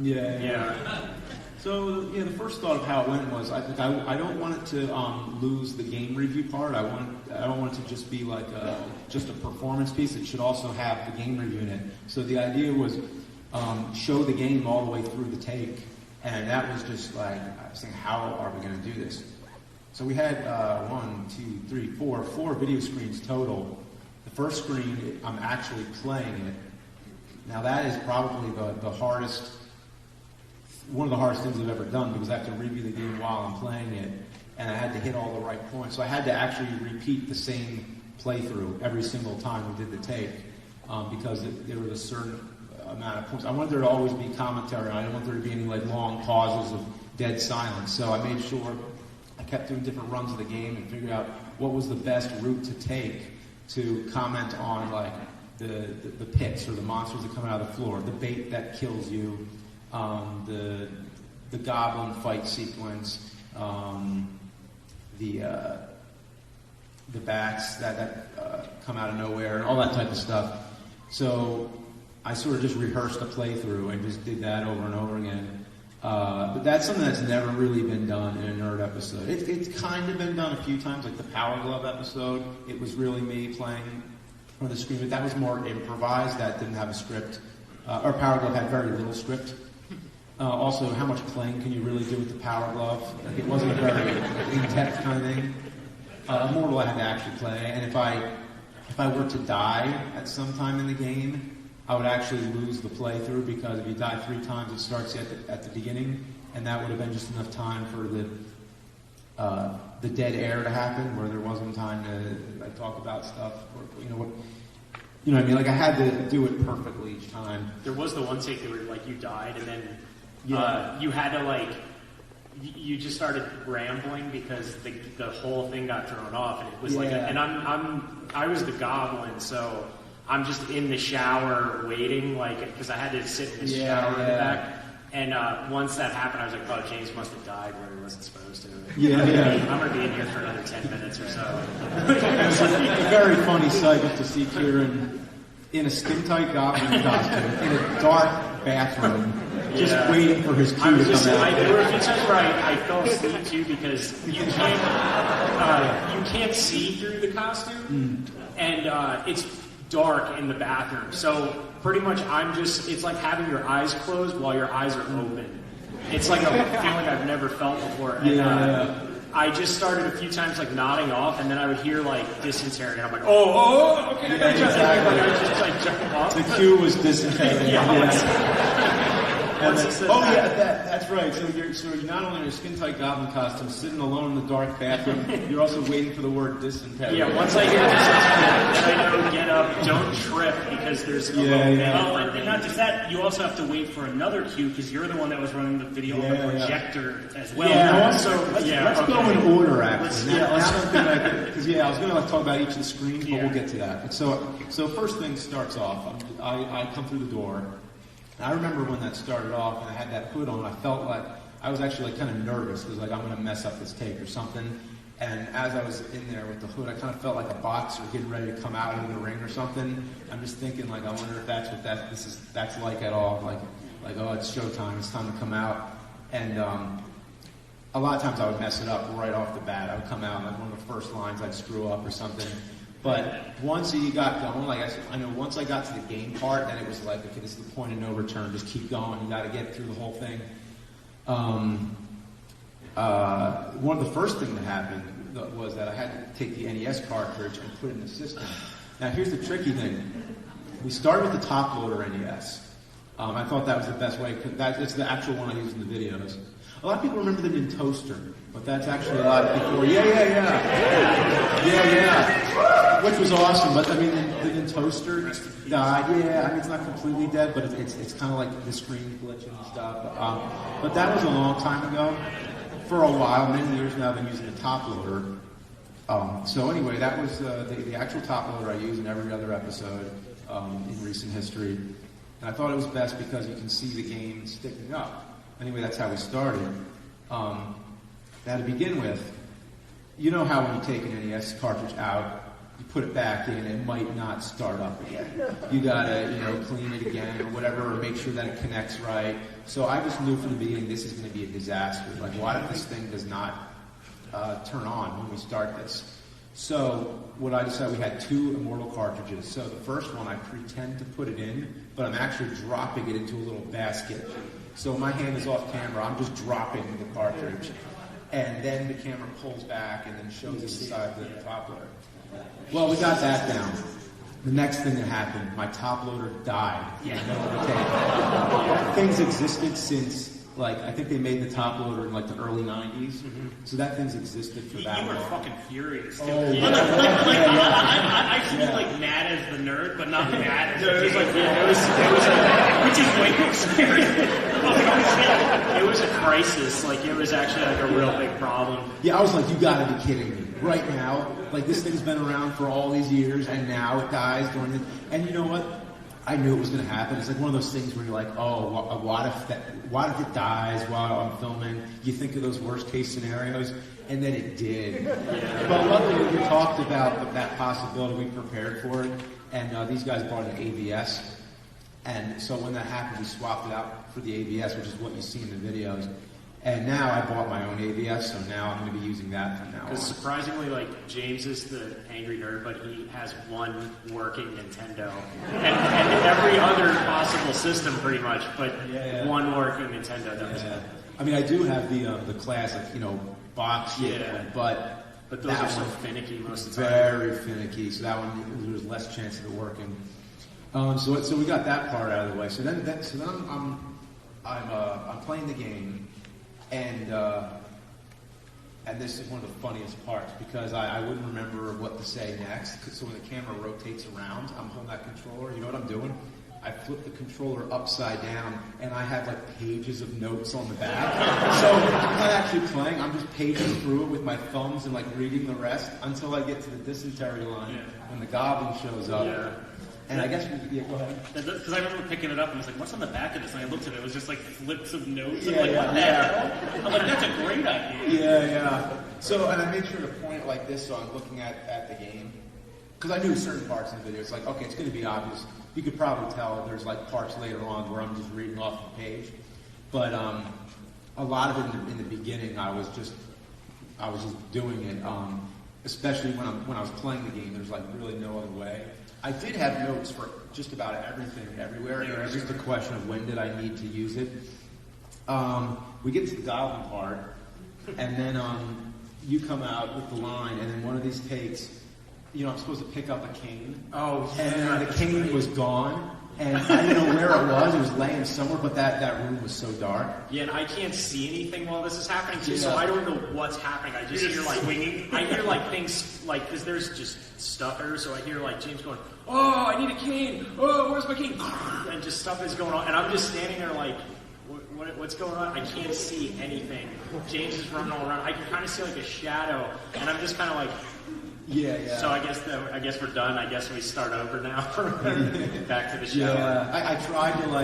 Yeah. So the first thought of how it went was I don't want it to lose the game review part. I don't want it to just be like just a performance piece. It should also have the game review in it. So the idea was show the game all the way through the take, and that was just like I was thinking, how are we going to do this? So we had 4 video screens total. The first screen, I'm actually playing it. Now that is probably the hardest. One of the hardest things I've ever done because I have to review the game while I'm playing it, and I had to hit all the right points. So I had to actually repeat the same playthrough every single time we did the take because there was a certain amount of points. I wanted there to always be commentary. I didn't want there to be any like long pauses of dead silence. So I made sure I kept doing different runs of the game and figured out what was the best route to take to comment on like the pits or the monsters that come out of the floor, the bait that kills you. The goblin fight sequence, the bats that come out of nowhere, and all that type of stuff. So I sort of just rehearsed a playthrough and just did that over and over again. But that's something that's never really been done in a nerd episode. It's kind of been done a few times, like the Power Glove episode. It was really me playing on the screen, but that was more improvised. That didn't have a script. Our Power Glove had very little script. Also, how much playing can you really do with the Power Glove? Like, it wasn't a very in-depth kind of thing. Immortal I had to actually play, and if I were to die at some time in the game, I would actually lose the playthrough because if you die 3 times, it starts at the beginning, and that would have been just enough time for the dead air to happen, where there wasn't time to like talk about stuff, or you know what I mean? Like I had to do it perfectly each time. There was the one take where like you died, and then you had to like you just started rambling because the whole thing got thrown off, and it was like, and I was the goblin, so I'm just in the shower waiting, like because I had to sit in the shower in the back. And once that happened, I was like, oh, James must have died where he wasn't supposed to. I'm going to be in here for another 10 minutes or so. It's a very funny sight to see Kieran in a skin-tight goblin costume in a dark bathroom, just waiting for his cue to come out. There were a few times where I fell asleep, too, because you can't see through the costume, and it's dark in the bathroom. So pretty much it's like having your eyes closed while your eyes are open. It's like a feeling I've never felt before. And I just started a few times like nodding off, and then I would hear like dysentery, and I'm like, okay. Yeah, exactly. I just like jump off. The cue was dysentery. That's right. So you're not only in a skin-tight goblin costume, sitting alone in the dark bathroom, you're also waiting for the word dysentery. Yeah, once I hear dysentery, then I know get up, don't trip, because there's a little and not just that, you also have to wait for another cue, because you're the one that was running the video on the projector as well. Let's go in order, actually. I was going to talk about each of the screens, but we'll get to that. So first thing starts off, I come through the door. I remember when that started off and I had that hood on, I felt like I was actually like kind of nervous because like I'm going to mess up this take or something. And as I was in there with the hood, I kind of felt like a boxer getting ready to come out into the ring or something. I'm just thinking like, I wonder if that's what that's like at all. Like oh, it's showtime, it's time to come out. And a lot of times I would mess it up right off the bat. I would come out like one of the first lines I'd screw up or something. But once you got going, like I know once I got to the game part, then it was like, okay, this is the point of no return. Just keep going. You got to get through the whole thing. One of the first things that happened was that I had to take the NES cartridge and put it in the system. Now, here's the tricky thing. We started with the top loader NES. I thought that was the best way. It's the actual one I use in the videos. A lot of people remember the Nintoaster, but that's actually a lot before. Yeah. Which was awesome, but I mean, the Nintoaster died. Yeah, I mean, it's not completely dead, but it's kind of like the screen glitching and stuff. But that was a long time ago. For a while, many years now, I've been using the top loader. So anyway, that was the actual top loader I use in every other episode in recent history. And I thought it was best because you can see the game sticking up. Anyway, that's how we started. Now, to begin with, you know how when you take an NES cartridge out, you put it back in, it might not start up again. You gotta, clean it again or whatever, or make sure that it connects right. So I just knew from the beginning this is going to be a disaster. Like, what if this thing does not turn on when we start this? So what I decided, we had 2 Immortal cartridges. So the first one, I pretend to put it in, but I'm actually dropping it into a little basket. So my hand is off camera, I'm just dropping the cartridge. And then the camera pulls back and then shows inside the top loader. Well, we got that down. The next thing that happened, my top loader died in the middle of the tape. Things existed since, I think they made the top loader in the early 90s. Mm-hmm. So that thing's existed for that long. You were fucking furious. Too. Oh, I feel mad as the nerd, but not mad as it was which is way more scary. It was a crisis. It was actually a real big problem. Yeah, I was like, you gotta be kidding me. Right now, this thing's been around for all these years, and now it dies during the... And you know what? I knew it was going to happen. It's one of those things where you're like, oh, what if it dies while I'm filming? You think of those worst case scenarios, and then it did. Yeah. But luckily, we talked about that possibility. We prepared for it, and these guys brought an ABS. And so when that happened, we swapped it out for the ABS, which is what you see in the videos. And now I bought my own ABS, so now I'm going to be using that from now on. Because surprisingly, James is the angry nerd, but he has one working Nintendo. And every other possible system, pretty much, but one working Nintendo does. Yeah. I mean, I do have the classic, box shit one, but those are so finicky most of the time. Very finicky, so that one, there's less chance of it working. So we got that part out of the way. So then I'm playing the game. And this is one of the funniest parts because I wouldn't remember what to say next. So when the camera rotates around, I'm holding that controller. You know what I'm doing? I flip the controller upside down, and I have pages of notes on the back. So I'm not actually playing. I'm just paging through it with my thumbs and reading the rest until I get to the dysentery line when the goblin shows up. Yeah. And I guess go ahead. Because I remember picking it up and I was like, what's on the back of this? And I looked at it, it was just flips of notes. I'm what the hell? I'm that's a great idea. Yeah. So, and I made sure to point it like this so I'm looking at the game. Because I knew certain parts in the video. It's okay, it's going to be obvious. You could probably tell there's parts later on where I'm just reading off the page. But a lot of it in the beginning, I was just doing it. Especially when I was playing the game, there's really no other way. I did have notes for just about everything, everywhere. It was just a question of when did I need to use it. We get to the goblin part, and then you come out with the line, and then one of these takes, I'm supposed to pick up a cane. Oh, yeah. And then the cane was gone, and I didn't know where it was. It was laying somewhere, but that room was so dark. Yeah, and I can't see anything while this is happening, too, so I don't know what's happening. I just hear, swinging. I hear, things, because there's just stuff there, so I hear, James going, oh, I need a cane. Oh, where's my cane? And just stuff is going on, and I'm just standing there what's going on? I can't see anything. James is running all around. I can kind of see, a shadow, and I'm just kind of Yeah. So I guess we're done. I guess we start over now. Back to the show. Yeah. I tried to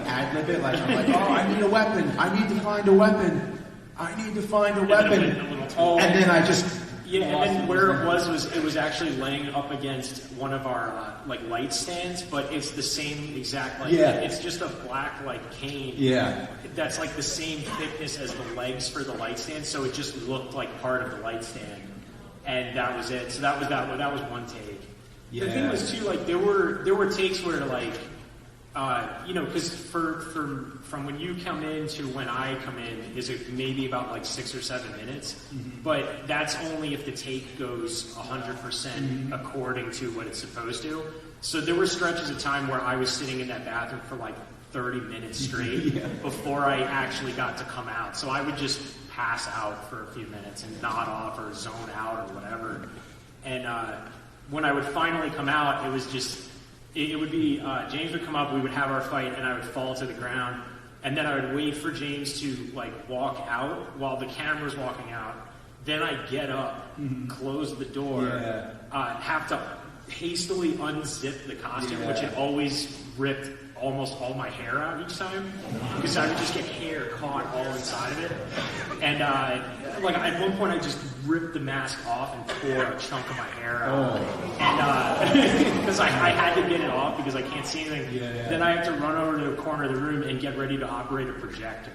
ad-lib it. I'm I need a weapon. I need to find a weapon. I need to find a weapon. And then I just and then where it was actually laying up against one of our light stands, but it's the same exact it's just a black cane. Yeah. That's the same thickness as the legs for the light stand, so it just looked like part of the light stand. And that was it. So that was one take. Yeah. The thing was too, there were takes where because from when you come in to when I come in is maybe about 6 or 7 minutes, but that's only if the take goes 100% according to what it's supposed to. So there were stretches of time where I was sitting in that bathroom for 30 minutes straight before I actually got to come out. So I would just pass out for a few minutes and nod off or zone out or whatever. And when I would finally come out, it was just, it would be, James would come up, we would have our fight, and I would fall to the ground. And then I would wait for James to walk out while the camera's walking out. Then I'd get up, close the door, have to hastily unzip the costume, which had always ripped almost all my hair out each time because I would just get hair caught all inside of it. And like at one point I just ripped the mask off and tore a chunk of my hair out. And because I had to get it off because I can't see anything. Then I have to run over to the corner of the room and get ready to operate a projector.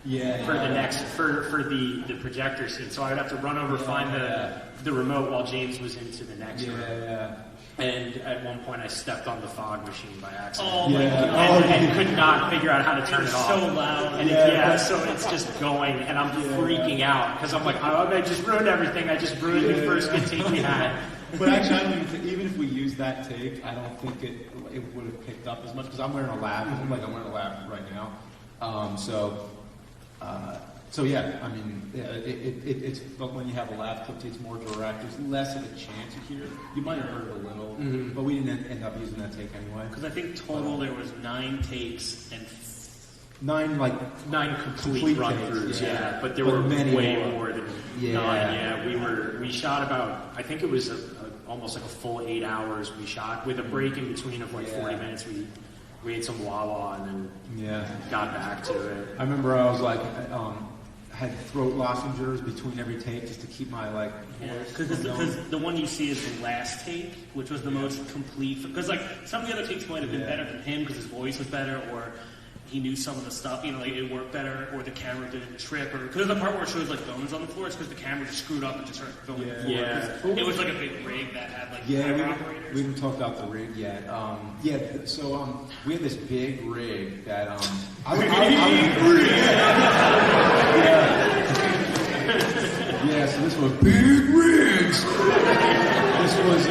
For the projector scene. So I would have to run over, find the remote while James was into the next room. And at one point I stepped on the fog machine by accident. Oh my God. And could not figure out how to turn it off. So loud. And so it's just going, and I'm freaking out because I'm like, oh, I just ruined everything. I just ruined the first good take we had. But actually, I don't even think, even if we used that take, I don't think it would have picked up as much because I'm wearing a lab. I'm wearing a lab right now. So yeah, I mean, it's but when you have a lab clip, it's more direct. There's less of a chance you hear it. You might have heard it a little, but we didn't end up using that take anyway. Because I think total there was 9 takes and 9 complete run-throughs. But there were many way more than 9. We shot about, I think it was almost like a full 8 hours we shot with a break in between of like 40 minutes. We ate some Wawa and then got back to it. I remember I was like, had throat lozenges between every take just to keep my like. Because the one you see is the last take, which was the most complete. Because like some of the other takes might have been better than him because his voice was better, or he knew some of the stuff, like it worked better, or the camera didn't trip, or because the part where it shows like bones on the floor, it's because the camera just screwed up and just started filming the floor. It was like a big rig that had like camera operators. We haven't talked about the rig yet. So we had this big rig that I so this was big rigs. This was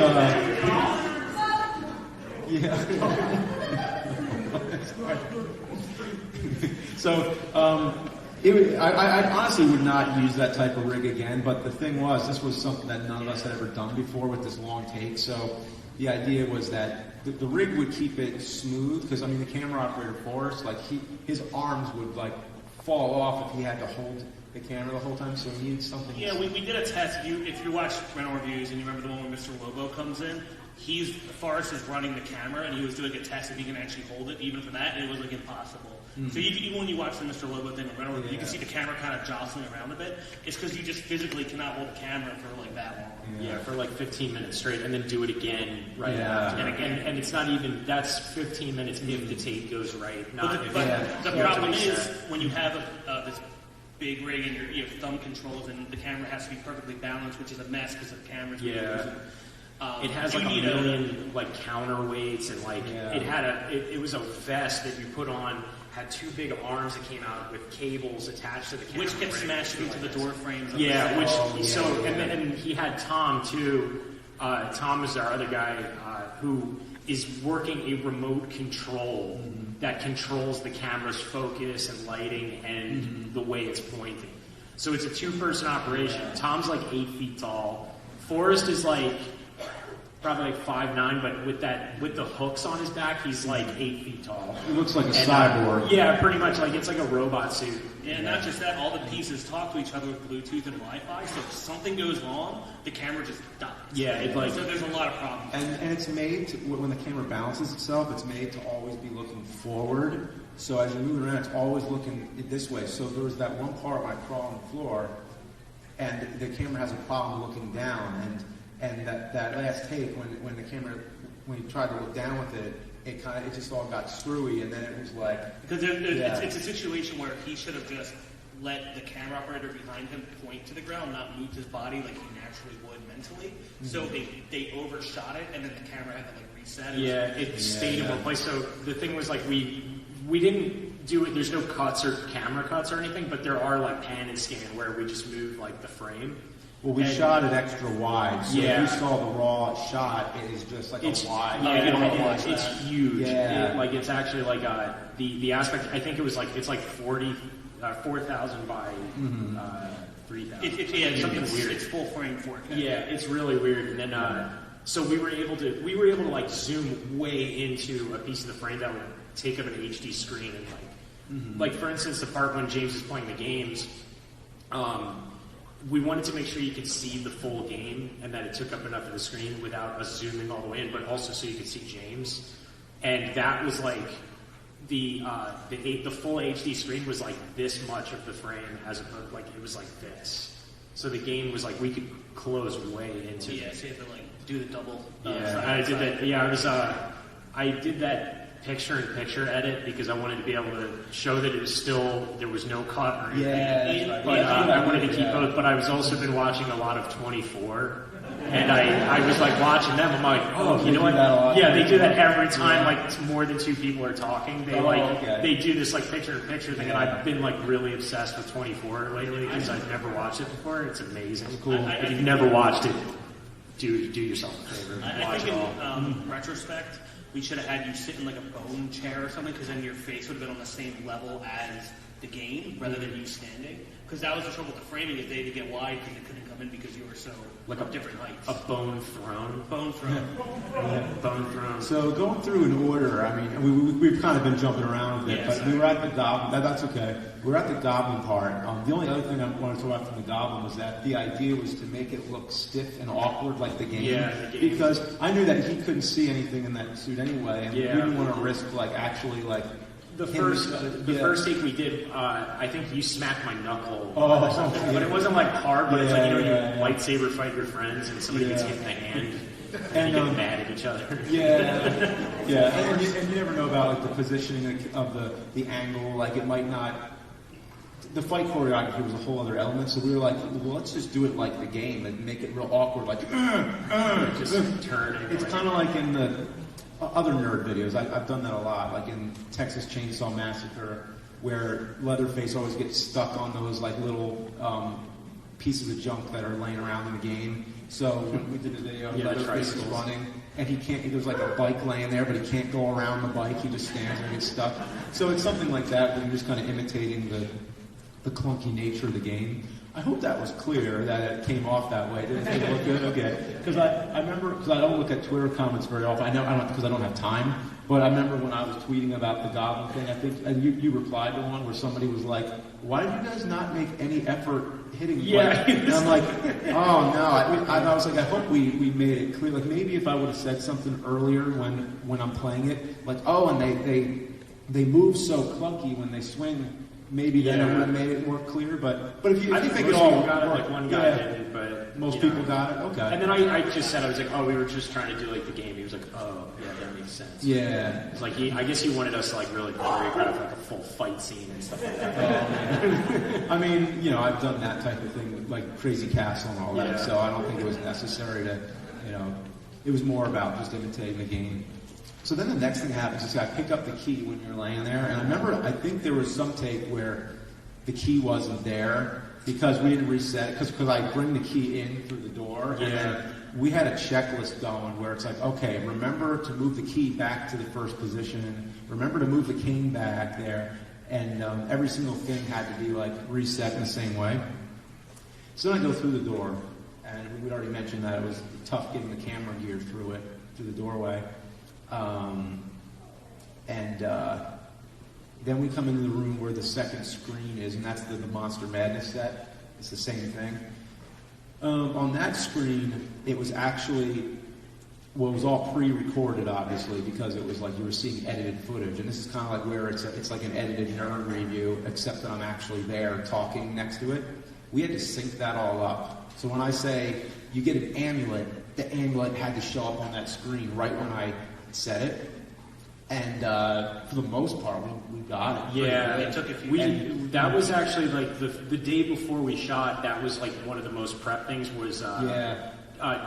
So I honestly would not use that type of rig again, but the thing was, this was something that none of us had ever done before with this long take, so the idea was that the rig would keep it smooth, because I mean the camera operator for us, like his arms would like fall off if he had to hold the camera the whole time, so we needed something. Yeah, we did a test. If you watch rental reviews and you remember the one when Mr. Lobo comes in, Forrest is running the camera and he was doing a test if he can actually hold it, even for that, and it was like impossible. So even when you watch the Mr. Lobo thing in rental review, you can see the camera kind of jostling around a bit. It's because you just physically cannot hold the camera for like that long. For like 15 minutes straight, and then do it again after. And again, and it's not even, that's 15 minutes if the tape goes right. But the problem is when you have this big rig and you have thumb controls and the camera has to be perfectly balanced, which is a mess because the camera's it has like a million like counterweights and like it was a vest that you put on, had 2 big arms that came out with cables attached to the camera, which gets smashed into the door frames. And he had Tom too. Tom is our other guy who is working a remote control that controls the camera's focus and lighting and the way it's pointing. So it's a 2-person operation. Tom's like 8 feet tall. Forrest is like probably like 5'9", but with the hooks on his back, he's like 8 feet tall. He looks like a cyborg. Pretty much. Like it's like a robot suit. And not just that, all the pieces talk to each other with Bluetooth and Wi-Fi. So if something goes wrong, the camera just dies. So there's a lot of problems. And it's made to, when the camera balances itself, it's made to always be looking forward. So as you're moving around, it's always looking this way. So there was that one part where I crawl on the floor, and the camera has a problem looking down, and that last take when the camera, when you tried to look down with it, it just all got screwy, and then it was like because it's a situation where he should have just let the camera operator behind him point to the ground, not move his body like he naturally would mentally. So they overshot it, and then the camera had to like reset. It stayed in one place. So the thing was like we didn't do it. There's no cuts or camera cuts or anything, but there are like pan and scan where we just move like the frame. Well, we shot it extra wide, so if you saw the raw shot, it is just like a wide. It's huge. It's actually like the aspect. I think it was like it's like 4,000 by 3,000. It's something weird. It's full frame 4K. Yeah, it's really weird. And then so we were able to like zoom way into a piece of the frame that would take up an HD screen and like for instance the part when James is playing the games. We wanted to make sure you could see the full game and that it took up enough of the screen without us zooming all the way in, but also so you could see James. And that was like, the full HD screen was like this much of the frame, as opposed like it was like this. So the game was like we could close way into it. Yeah, so you have to like do the double. I did that. Yeah, I did that picture-in-picture edit because I wanted to be able to show that it was still, there was no cut or anything. But I wanted to keep both. But I was also been watching a lot of 24. And I was like watching them. I'm like, oh, you know what? Yeah, they do that every time. Like more than two people are talking. They they do this like picture-in-picture thing. And I've been like really obsessed with 24 lately because I've never watched it before. It's amazing. It's cool. If you've never watched it, do yourself a favor. I think in retrospect, we should have had you sit in like a bone chair or something, because then your face would have been on the same level as the game, rather than you standing. Because that was the trouble with the framing, is they had to get wide because they couldn't come in because you were so like of different heights. A bone throne. Bone throne. Bone throne. So going through in order, I mean, we've kind of been jumping around a bit, but we were at the goblin. That's okay. We were at the goblin part. The only other thing I wanted to talk about from the goblin was that the idea was to make it look stiff and awkward like the game. Yeah, the game. Because I knew that he couldn't see anything in that suit anyway, and we didn't want to risk like actually like. The first take we did, I think you smacked my knuckle or something, but it wasn't like hard. But it's like you lightsaber fight your friends and somebody gets hit in the hand and you get mad at each other. And you never know about like the positioning of the angle. Like it might not. The fight choreography was a whole other element, so we were like, well, let's just do it like the game and make it real awkward, like just turn. It's kind of like in the other nerd videos. I've done that a lot, like in Texas Chainsaw Massacre, where Leatherface always gets stuck on those like little pieces of junk that are laying around in the game. So we did a video, Leatherface is running, and he can't. There's like a bike laying there, but he can't go around the bike. He just stands there and gets stuck. So it's something like that, where you're just kind of imitating the clunky nature of the game. I hope that was clear, that it came off that way. Did it look good? Okay. Because I remember, because I don't look at Twitter comments very often. I don't because I don't have time. But I remember when I was tweeting about the goblin thing, I think, and you replied to one where somebody was like, why did you guys not make any effort hitting the bike? And I'm like, oh no. I was like, I hope we made it clear. Like maybe if I would have said something earlier when I'm playing it, like, oh, and they move so clunky when they swing. Maybe then it would have made it more clear, but if you, I think they all got it. Like one guy didn't, but most people got it. Okay. And then I just said, I was like, oh, we were just trying to do like the game. He was like, oh, yeah, that makes sense. Yeah. It's like I guess he wanted us to like really choreograph like a full fight scene and stuff like that. I mean, I've done that type of thing with like Crazy Castle and all that, so I don't think it was necessary to, it was more about just imitating the game. So then the next thing happens is I pick up the key when you're laying there, and I remember I think there was some take where the key wasn't there because we didn't reset it, because I bring the key in through the door, and then we had a checklist going where it's like, okay, remember to move the key back to the first position, remember to move the cane back there, and every single thing had to be like reset in the same way. So then I go through the door, and we'd already mentioned that it was tough getting the camera gear through the doorway. Then we come into the room where the second screen is, and that's the Monster Madness set. It's the same thing. On that screen, it was actually, it was all pre-recorded, obviously, because it was like you were seeing edited footage. And this is kind of like where it's like an edited nerd review, except that I'm actually there talking next to it. We had to sync that all up. So when I say you get an amulet, the amulet had to show up on that screen right when I said it, and for the most part, we got it. Yeah, it took a few. That was actually like the day before we shot. That was like one of the most prep things. Was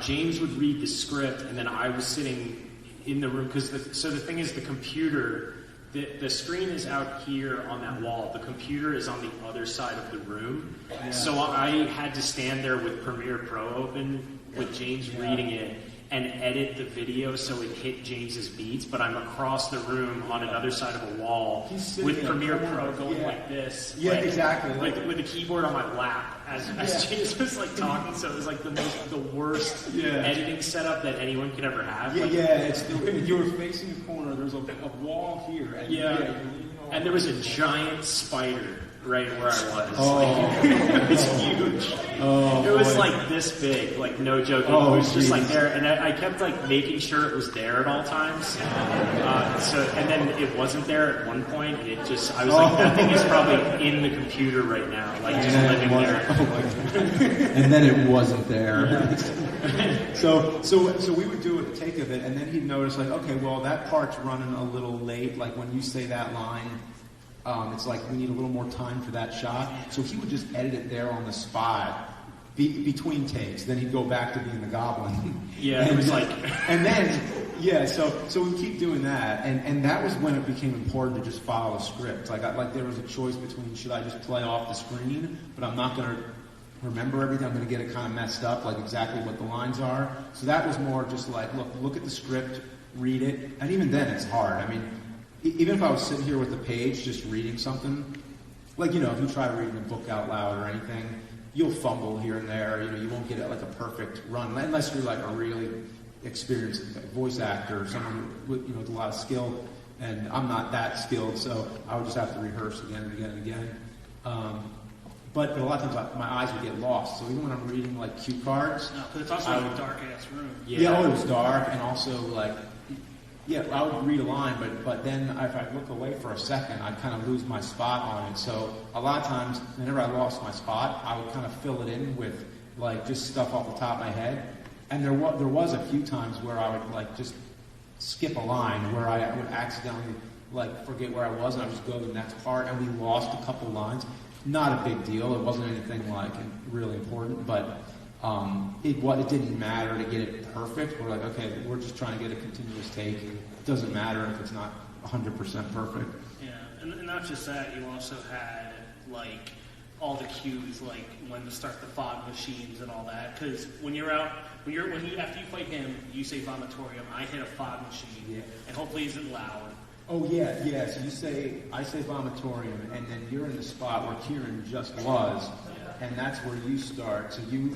James would read the script, and then I was sitting in the room because the thing is the computer. The screen is out here on that wall. The computer is on the other side of the room. Yeah. So I had to stand there with Premiere Pro open with James reading it and edit the video so it hit James's beats, but I'm across the room on another side of a wall with Premiere Pro going like this. Yeah, exactly. Like with a keyboard on my lap as James was like talking, so it was like the worst editing setup that anyone could ever have. Yeah, it's you were facing the corner, there's a wall here, and you're leaning And there was a giant spider right where I was. Oh. It was huge. Oh, it was boy. like this big, like no joke. It was just like there, and I kept like making sure it was there at all times. And then it wasn't there at one point, and I was like, that thing is probably in the computer right now, like just living there. And then it wasn't there. So we would do a take of it, and then he'd notice like, okay, well that part's running a little late. Like when you say that line, it's like we need a little more time for that shot. So he would just edit it there on the spot between takes. Then he'd go back to being the goblin. Yeah, it was like, and then yeah. So we keep doing that, and that was when it became important to just follow a script. Like there was a choice between should I just play off the screen, but I'm not going to remember everything. I'm going to get it kind of messed up, like exactly what the lines are. So that was more just like, look at the script, read it, and even then it's hard. I mean, even if I was sitting here with the page just reading something, like, you know, if you try reading a book out loud or anything, you'll fumble here and there. You know, you won't get it like a perfect run unless you're like a really experienced voice actor or someone with, you know, with a lot of skill. And I'm not that skilled, so I would just have to rehearse again and again and again. But a lot of times my eyes would get lost. So even when I'm reading like cue cards, No, because it's also like a dark ass room. yeah, it was dark, and also like, yeah, I would read a line, but then if I look away for a second, I'd kind of lose my spot on it. So a lot of times, whenever I lost my spot, I would kind of fill it in with like just stuff off the top of my head. And there was a few times where I would like just skip a line where I would accidentally like forget where I was, and I would just go to the next part, and we lost a couple lines. Not a big deal. It wasn't anything like really important, but it didn't matter to get it perfect. We're like, okay, we're just trying to get a continuous take. And it doesn't matter if it's not 100% perfect. Yeah, and not just that, you also had like all the cues, like when to start the fog machines and all that. Because when you after you fight him, you say vomitorium. I hit a fog machine, and hopefully it isn't loud. Oh yeah. So I say vomitorium, and then you're in the spot where Kieran just was, and that's where you start. So you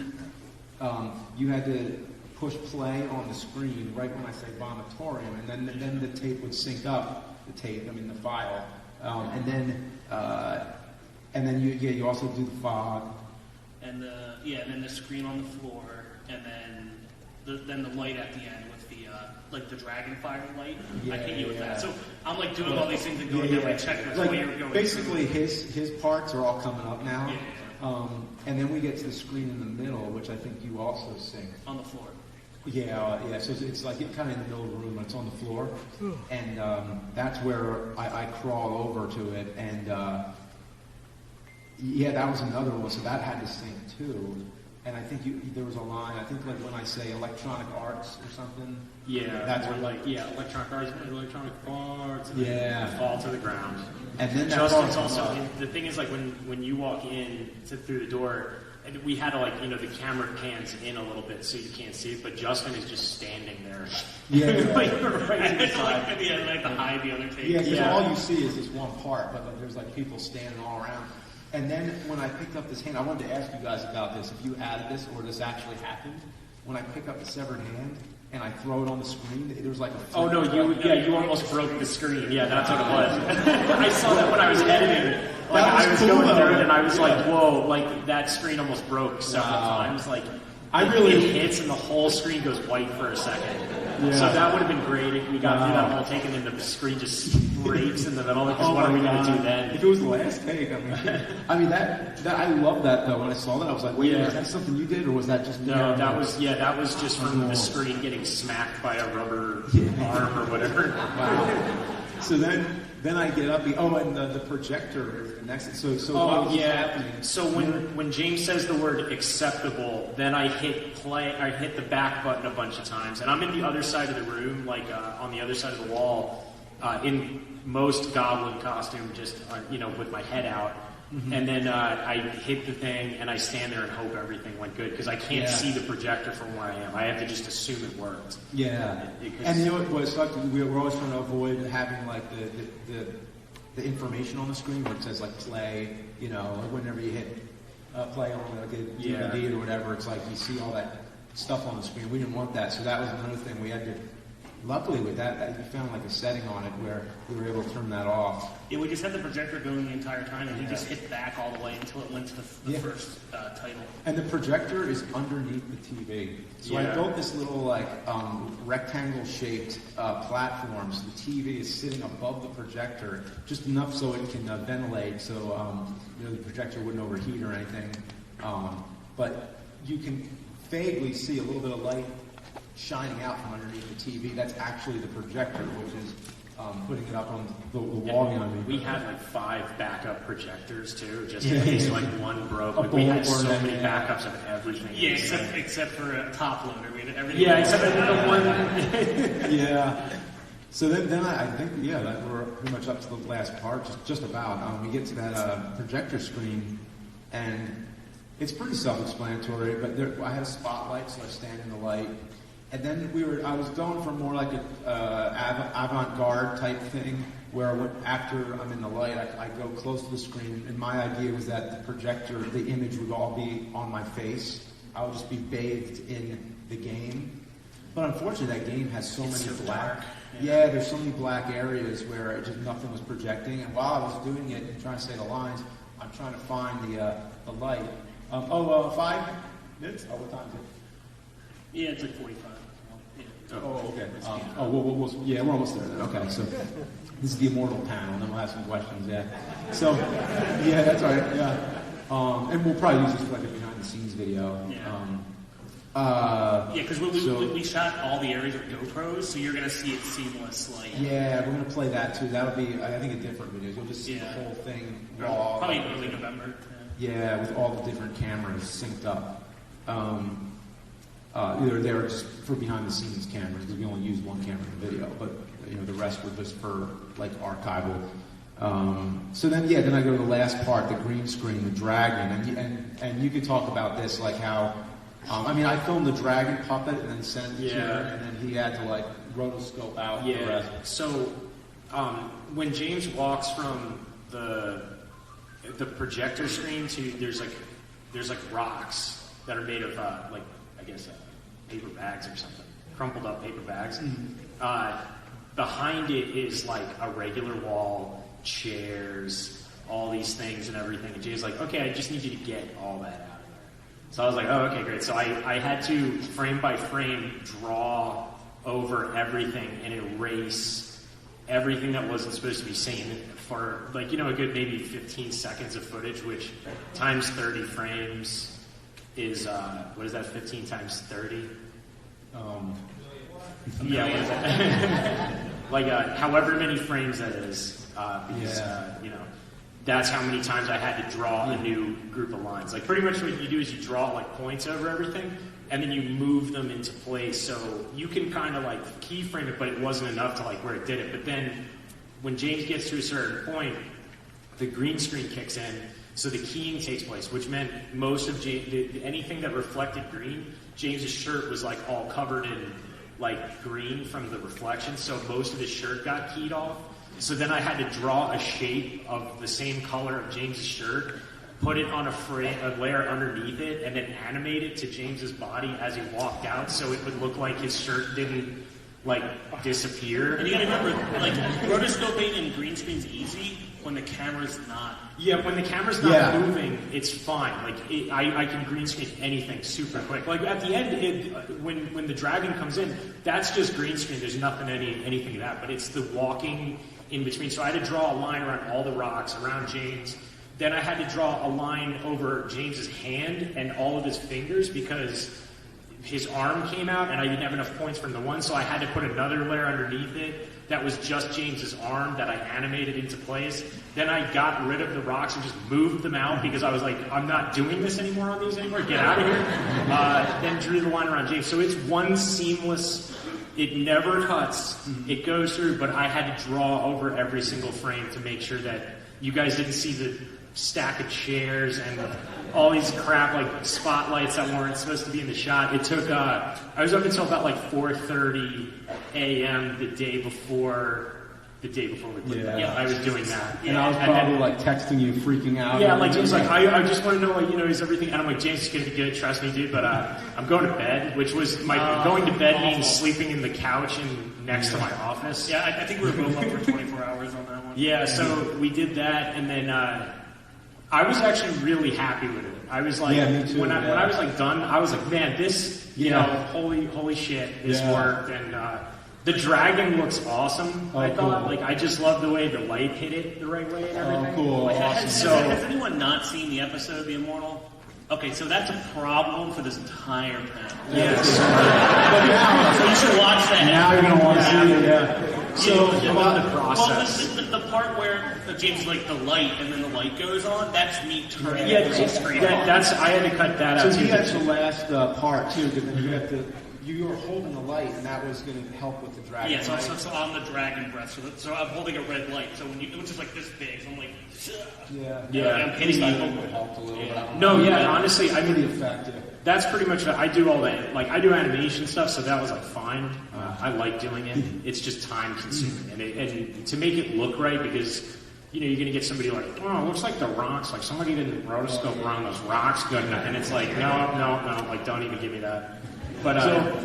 had to push play on the screen right when I say vomitorium, and then the tape would sync up. The file, and then you also do the fog, and then the screen on the floor, and then the light at the end with the like the dragonfire light. I hit you with that. So I'm like doing all these things and going down my checklist while you're going. Basically, his parts are all coming up now, and then we get to the screen in the middle, which I think you also sync on the floor. Yeah. So it's like kind of in the middle of the room, but it's on the floor, and that's where I crawl over to it, and that was another one. So that had to sync too. And I think there was a line, I think like when I say electronic arts or something. Yeah, that's where electronic arts, and then fall to the ground. And then Justin's also, the thing is like when you walk in through the door, and we had to like, you know, the camera pans in a little bit so you can't see it, but Justin is just standing there. Like right to the side. I like to hide the other tape. Yeah, because all you see is this one part, but like, there's like people standing all around. And then when I picked up this hand, I wanted to ask you guys about this, if you added this or this actually happened. When I pick up the severed hand and I throw it on the screen, there was like a... Oh no, you almost broke the screen. Yeah, that's what it was. I saw that when I was editing. Like I was going through it and I was like, whoa, like that screen almost broke several times. Like it hits and the whole screen goes white for a second. Yeah. So that would have been great if we got through that whole take and then the screen just breaks in the middle. Because what are we going to do then? If it was the last take, I mean that I love that though. When I saw that, I was like, wait, is that something you did or was that just me? No, that was just from the screen getting smacked by a rubber arm or whatever. Wow. So then I get up. And the projector is the next. So So when James says the word acceptable, then I hit play. I hit the back button a bunch of times, and I'm in the other side of the room, like on the other side of the wall, in most goblin costume, just with my head out. Mm-hmm. And then I hit the thing, and I stand there and hope everything went good, because I can't see the projector from where I am. I have to just assume it worked. Yeah. And you know what sucked? We're always trying to avoid having like the information on the screen where it says like play, like whenever you hit play on like a DVD or whatever, it's like you see all that stuff on the screen. We didn't want that, so that was another thing we had to luckily with that you found like a setting on it where we were able to turn that off. Yeah, we just had the projector going the entire time, and he just hit back all the way until it went to the first title. And the projector is underneath the TV. So I built this little like rectangle-shaped platform. So the TV is sitting above the projector, just enough so it can ventilate, so the projector wouldn't overheat or anything. But you can vaguely see a little bit of light shining out from underneath the TV. That's actually the projector, which is putting it up on the wall behind me. We had like 5 backup projectors too, just in case like one broke. Like, we had so many backups of everything. Yeah, except for a top loader. We had everything. Yeah, except for the one. Yeah. So then I think that we're pretty much up to the last part, just about. We get to that projector screen, and it's pretty self-explanatory. But I had a spotlight, so I stand in the light. And then I was going for more like a avant-garde type thing, where after I'm in the light, I go close to the screen, and my idea was that the projector, the image would all be on my face. I would just be bathed in the game. But unfortunately, that game has so many black. Dark. Yeah, there's so many black areas where just nothing was projecting. And while I was doing it and trying to say the lines, I'm trying to find the light. 5 minutes? Oh, what time is it? Yeah, it's like 45. Oh, okay. We're almost there then. Okay, so this is the immortal panel, and then we'll have some questions. Yeah. So, that's all right. Yeah. And we'll probably use this for like a behind-the-scenes video. Yeah. Because we shot all the areas with GoPros, so you're gonna see it seamless. Yeah, we're gonna play that too. That'll be, I think, a different video. You'll just see the whole thing raw. Probably early November. Yeah, with all the different cameras synced up. Either they're just for behind-the-scenes cameras, because we only use one camera in the video, but the rest were just for like archival. So then I go to the last part, the green screen, the dragon, and you could talk about this, like how, I filmed the dragon puppet and then sent it to her, and then he had to like rotoscope out the rest. So when James walks from the projector screen to there's like rocks that are made of paper bags or something, crumpled up paper bags. Behind it is like a regular wall, chairs, all these things and everything. And Jay's like, okay, I just need you to get all that out of there. So I was like, oh, okay, great. So I had to, frame by frame, draw over everything and erase everything that wasn't supposed to be seen for a good maybe 15 seconds of footage, which times 30 frames is, what is that, 15 times 30? What is that? However many frames that is, because, that's how many times I had to draw a new group of lines. Like, pretty much what you do is you draw, like, points over everything, and then you move them into place, so you can kind of, like, keyframe it, but it wasn't enough to, like, where it did it. But then, when James gets to a certain point, the green screen kicks in, so the keying takes place, which meant most of anything that reflected green, James's shirt was like all covered in like green from the reflection, so most of his shirt got keyed off. So then I had to draw a shape of the same color of James's shirt, put it on a layer underneath it, and then animate it to James's body as he walked out, so it would look like his shirt didn't like disappear. And you gotta remember, like rotoscoping and green screen's easy when the camera's not. Yeah, when the camera's not moving, it's fine. Like I can green screen anything super quick. Like at the end, when the dragon comes in, that's just green screen. There's nothing anything of that. But it's the walking in between. So I had to draw a line around all the rocks around James. Then I had to draw a line over James's hand and all of his fingers because his arm came out and I didn't have enough points from the one, so I had to put another layer underneath it that was just James's arm that I animated into place. Then I got rid of the rocks and just moved them out because I was like, I'm not doing this anymore on these anymore, get out of here. Then drew the line around James. So it's one seamless, it never cuts, it goes through, but I had to draw over every single frame to make sure that you guys didn't see the stack of chairs and all these crap like spotlights that weren't supposed to be in the shot. It took I was up until about like 4:30 a.m. the day before the day before we played. Yeah. I was doing that. And I was probably like texting you, freaking out. Yeah, like James, like I just want to know, like, you know, is everything? And I'm like, James, it's gonna be good. Trust me, dude. But I'm going to bed, which was going to bed means sleeping in the couch and next to my office. Yeah, I think we were both up for 24 hours on that one. Yeah, so we did that, and then I was actually really happy with it. I was like, me too, when I was like done, I was like, man, this, you know, holy shit, this worked, and the dragon looks awesome. I thought, like, I just love the way the light hit it the right way and everything. Oh, cool, awesome. Has anyone not seen the episode of The Immortal? Okay, so that's a problem for this entire panel. Yes. So you should watch that. Now you're gonna want to see it. Yeah. So about the process. Well, the part where James is like the light and then the light goes on, that's me turning Yeah, the screen off. I had to cut that out. So you had the last part too, because then you have to. You were holding the light, and that was going to help with the dragon. Yeah, so I'm the dragon breath. So I'm holding a red light. So when which is like this big, so I'm like, Yeah. I'm hitting you. I hope it helped a little bit. No, yeah, honestly, I mean, Pretty effective. that's pretty much I do all that. Like, I do animation stuff, so that was like fine. I like doing it. It's just time consuming, and to make it look right, because you know you're gonna get somebody like, oh, it looks like the rocks. Like somebody didn't rotoscope around those rocks good enough, and it's like, no, like don't even give me that. But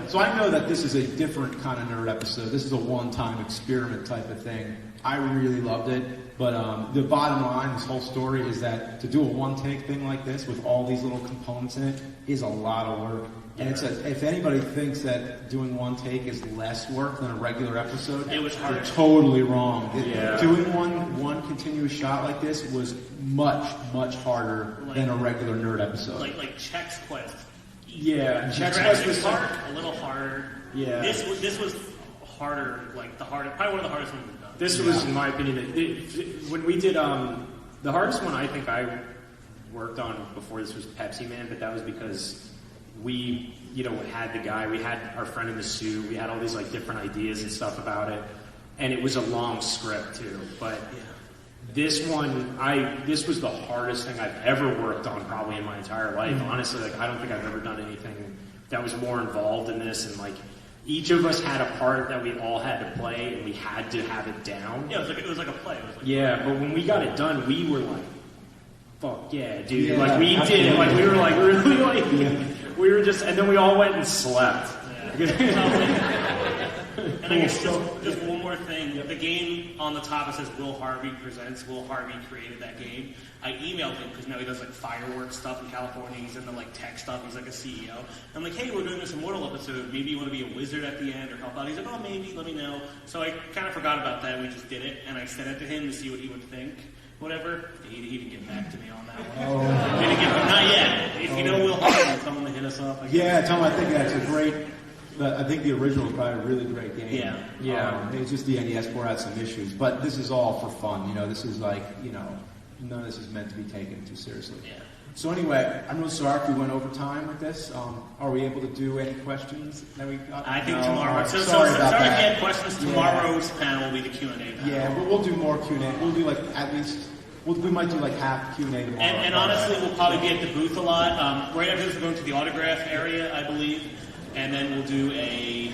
so I know that this is a different kind of nerd episode. This is a one-time experiment type of thing. I really loved it, but the bottom line, this whole story, is that to do a one-take thing like this with all these little components in it is a lot of work. And if anybody thinks that doing one take is less work than a regular episode, it was hard. They're totally wrong. Doing one continuous shot like this was much harder than a regular nerd episode. Like Check's Quest. Yeah, Check's Quest was hard, a little harder. Yeah. This was harder, like probably one of the hardest ones we've done. This was, in my opinion, when we did the hardest one I think I worked on before this was Pepsi Man, but that was because we, you know, had the guy, we had our friend in the suit, we had all these like different ideas and stuff about it, and it was a long script too. But this one, this was the hardest thing I've ever worked on probably in my entire life. Honestly, like I don't think I've ever done anything that was more involved in this, and like each of us had a part that we all had to play, and we had to have it down. Yeah, it was like a play. Yeah, but when we got it done, we were like, fuck yeah, dude. Yeah, like we did it. Like we were like really like we were just, and then we all went and slept. And I guess just one more thing. The game on the top, it says Will Harvey presents. Will Harvey created that game. I emailed him because now he does like fireworks stuff in California. He's into like tech stuff. He's like a CEO. I'm like, hey, we're doing this Immortal episode. Maybe you want to be a wizard at the end or help out. He's like, oh, maybe. Let me know. So I kind of forgot about that. We just did it, and I sent it to him to see what he would think. Whatever. He didn't get back to me on that one. He didn't get not yet. If you know Will Harvey, tell him to hit us up. Yeah, tell him I think that's a great. I think the original is probably a really great game. Yeah. It's just the NES bore out some issues, but this is all for fun. You know, this is like, you know, none of this is meant to be taken too seriously. Yeah. So anyway, I'm really sorry if we went over time with this. Are we able to do any questions that we got? I think tomorrow. So sorry about if you that. have questions, tomorrow's panel will be the Q&A panel. Yeah, but we'll do more Q&A. We'll do like at least. We might do like half Q&A tomorrow. And honestly, we'll probably be at the booth a lot. Right after this, we're going to the autograph area, I believe. And then we'll do you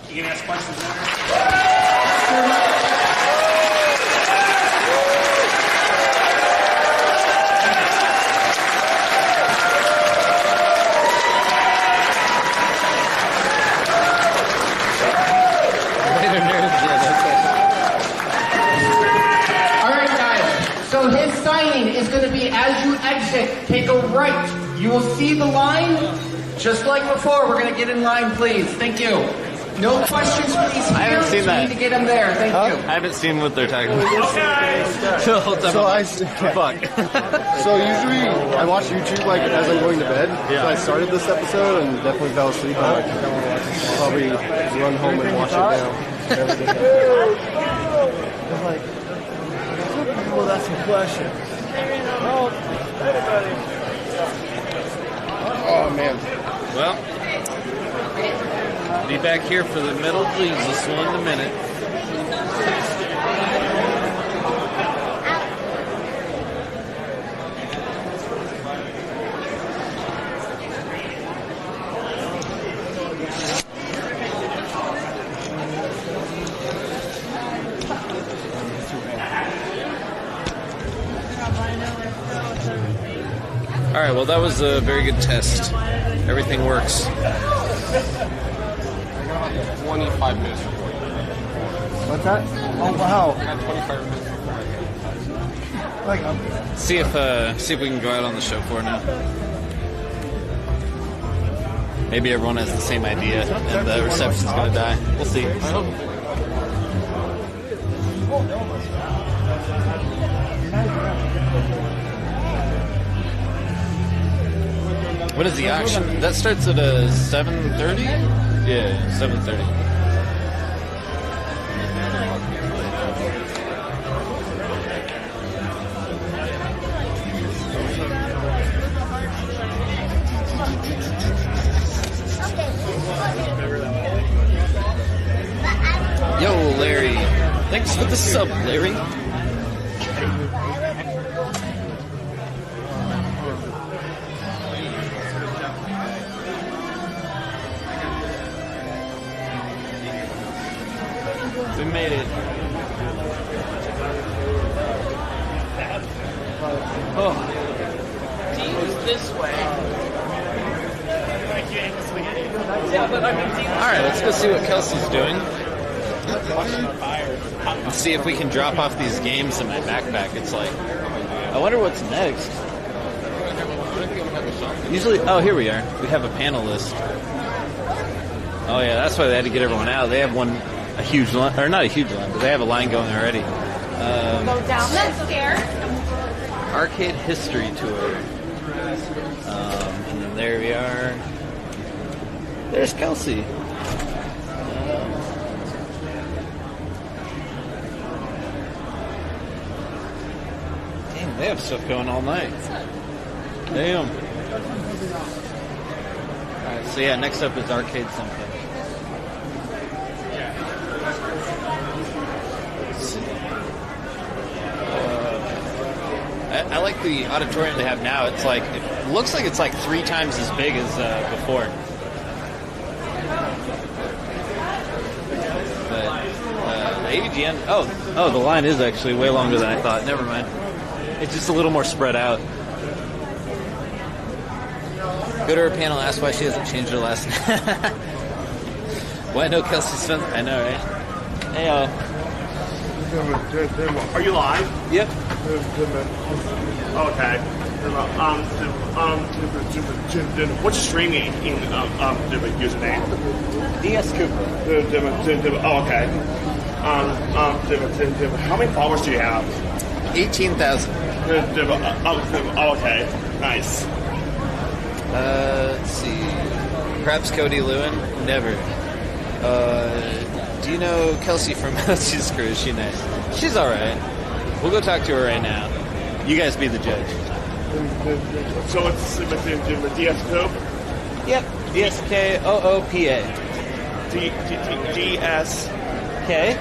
can ask questions there. Alright guys, so his signing is going to be as you exit, take a right. You will see the line. Just like before, we're going to get in line, please. Thank you. No questions, please. I haven't seen that. We need to get them there. Thank you. I haven't seen what they're talking about. Fuck. So usually I watch YouTube like as I'm going to bed. Yeah. So I started this episode and definitely fell asleep. But I'll probably run home and watch it now. It's like, well, that's a question. Oh man. Well, be back here for the middle, please. Just 1 minute. All right, well, that was a very good test. Everything works. 25 minutes. What's that? Oh, wow. 25 minutes. Like, See if we can go out on the show floor now. Maybe everyone has the same idea, and the reception's gonna die. We'll see. When is the auction? That starts at 7:30? Yeah, 7:30. Yo, Larry. Thanks for the sub, Larry. We made it. Oh. This way. Alright, let's go see what Kelsey's doing. And see if we can drop off these games in my backpack. It's like, I wonder what's next. Usually, oh, here we are. We have a panel list. Oh yeah, that's why they had to get everyone out. They have a huge line, or not a huge line, but they have a line going already. Go down that stairs. Arcade History Tour. And then there we are. There's Kelsey. Damn, they have stuff going all night. Damn. Alright, so yeah, next up is Arcade something. I like the auditorium they have now. It's like, it looks like it's like 3 times as big as before. But the AVGN, oh, the line is actually way longer than I thought. Never mind. It's just a little more spread out. Go to her panel, ask why she hasn't changed her last name. Why no Kelsey Smith? I know, right? Hey, Are you live? Yep. Okay. What's your streaming in username? DS Cooper. Oh, okay. How many followers do you have? 18,000. Oh, okay. Nice. Let's see. Perhaps Cody Lewin? Never. Do you know Kelsey from She's Crew? Is she nice? She's alright. We'll go talk to her right now. You guys be the judge. So it's the DS Coop? Yep. DSKOOPA. DS. Okay.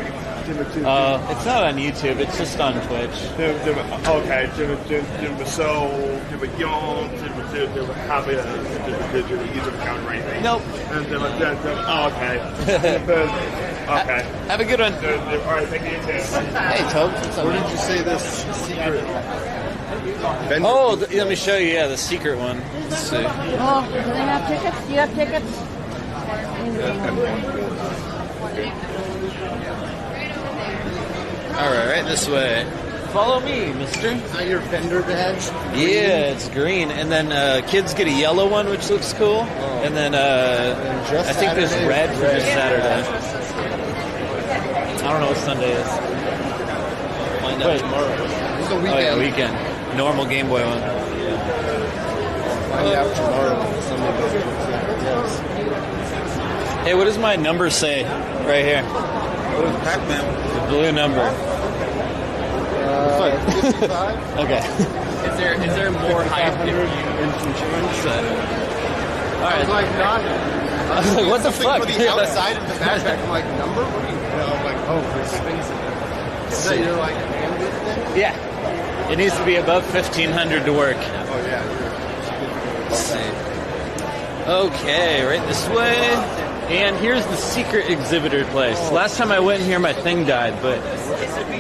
It's not on YouTube. It's just on Twitch. Okay. So, you don't have a user account or anything? Nope. Okay. Okay. Have a good one. All right, thank you. Hey, Toad. Where did you say this secret vendor? Oh, let me show you. Yeah, the secret one. Let's see. Oh, do they have tickets? Do you have tickets? All right, right this way. Follow me, mister. Is that your vendor badge? Yeah, it's green. And then kids get a yellow one, which looks cool. And then I think there's red for just Saturday. I don't know what Sunday is. Find out tomorrow. It's the Oh, weekend. yeah, weekend. Normal Game Boy one. Find out tomorrow. Sunday. Hey, what does my number say right here? What is Pac-Man? The blue number. 55? Okay. Is there more hype if you... And some change. All I was right. like, not. I was like, what the fuck? For the outside of the backpack, I'm like, number? What do you know? I'm like, oh, it's expensive. Is that your, like, bandwidth thing? Yeah. It needs to be above 1,500 to work. Oh, yeah. Let's see. Okay, right this way. And here's the secret exhibitor place. Last time I went in here, my thing died, but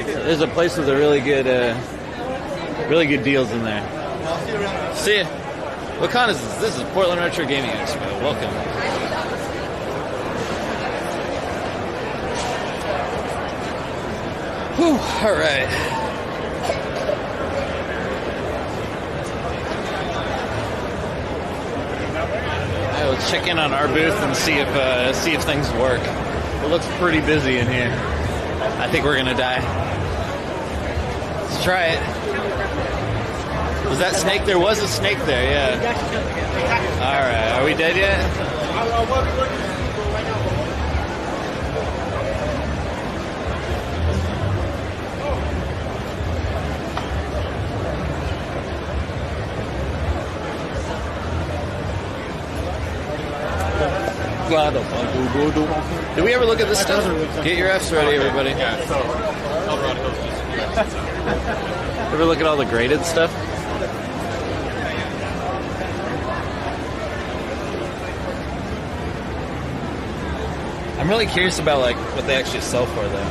there's a place with a really good Really good deals in there. See ya. What con is this? This is Portland Retro Gaming Expo. Welcome. Whew, all right. Let's check in on our booth and see if things work. It looks pretty busy in here. I think we're gonna die. Let's try it. Was that snake? There was a snake there, yeah. All right, are we dead yet? Did we ever look at this stuff? Get your Fs ready, everybody. Ever look at all the graded stuff? I'm really curious about like what they actually sell for though.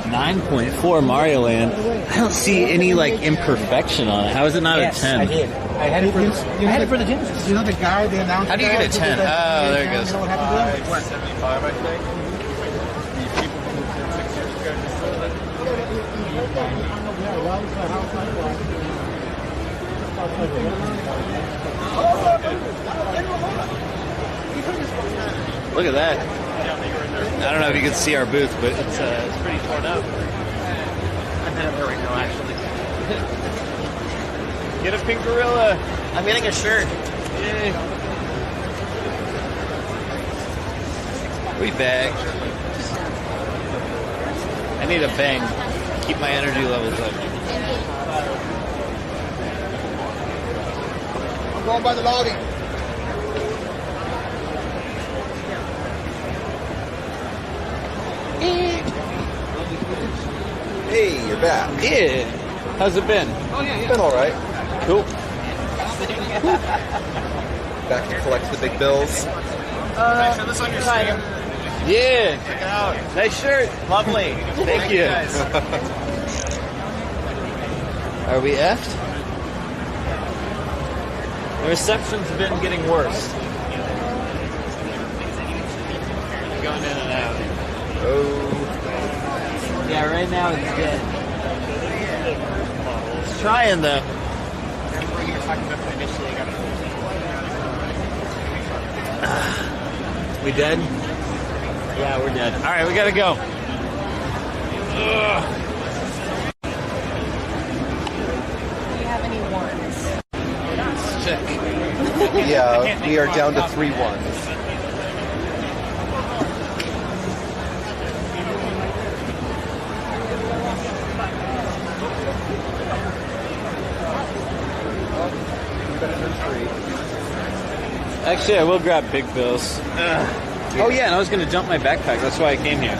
9.4 Mario Land. I don't see any like imperfection on it. How is it not a 10? I did. I had it for the Genesis. You know the guy, the announcer. How do you get a 10? Oh, there it goes. You know what happened to him? 75, I think. The people from 6 years ago just said that. Look at that. I don't know if you can see our booth, but it's pretty torn up. I'm headed there right now, actually. Get a pink gorilla. I'm getting a shirt. Yay. We back. I need a bang. Keep my energy levels up. I'm going by the lobby. Hey, you're back. Yeah. How's it been? Oh, yeah, yeah. Been all right. Cool. Back to collect the big bills. Show this on your Steam. Yeah. Check it out. Nice shirt. Lovely. Thank you. Are we effed? The reception's been getting worse. Going in and out. Oh. Yeah, right now it's dead. It's trying though. We dead? Yeah, we're dead. Alright, we gotta go. Ugh. Do you have any ones? Let's check. Yeah, we are down to 3 ones. Actually, I will grab big bills. Oh yeah, and I was going to jump my backpack. That's why I came here.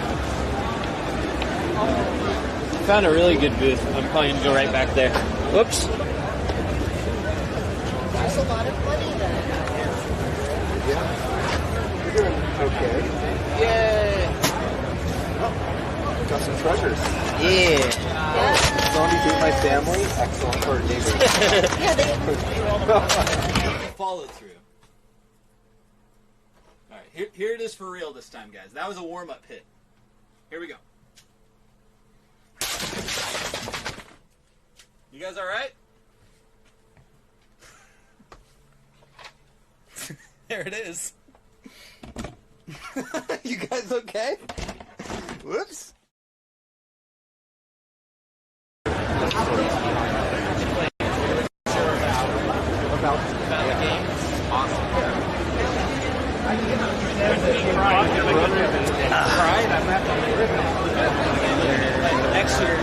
I found a really good booth. I'm probably going to go right back there. Whoops. There's a lot of money there. Yeah. You're doing okay. Yay! Oh, got some treasures. Yeah. Zombie beat my family. Excellent for neighbors. Yeah, they Follow through. Alright, here it is for real this time, guys. That was a warm-up hit. Here we go. You guys alright? There it is. You guys okay? Whoops. About the game. Awesome. Next year.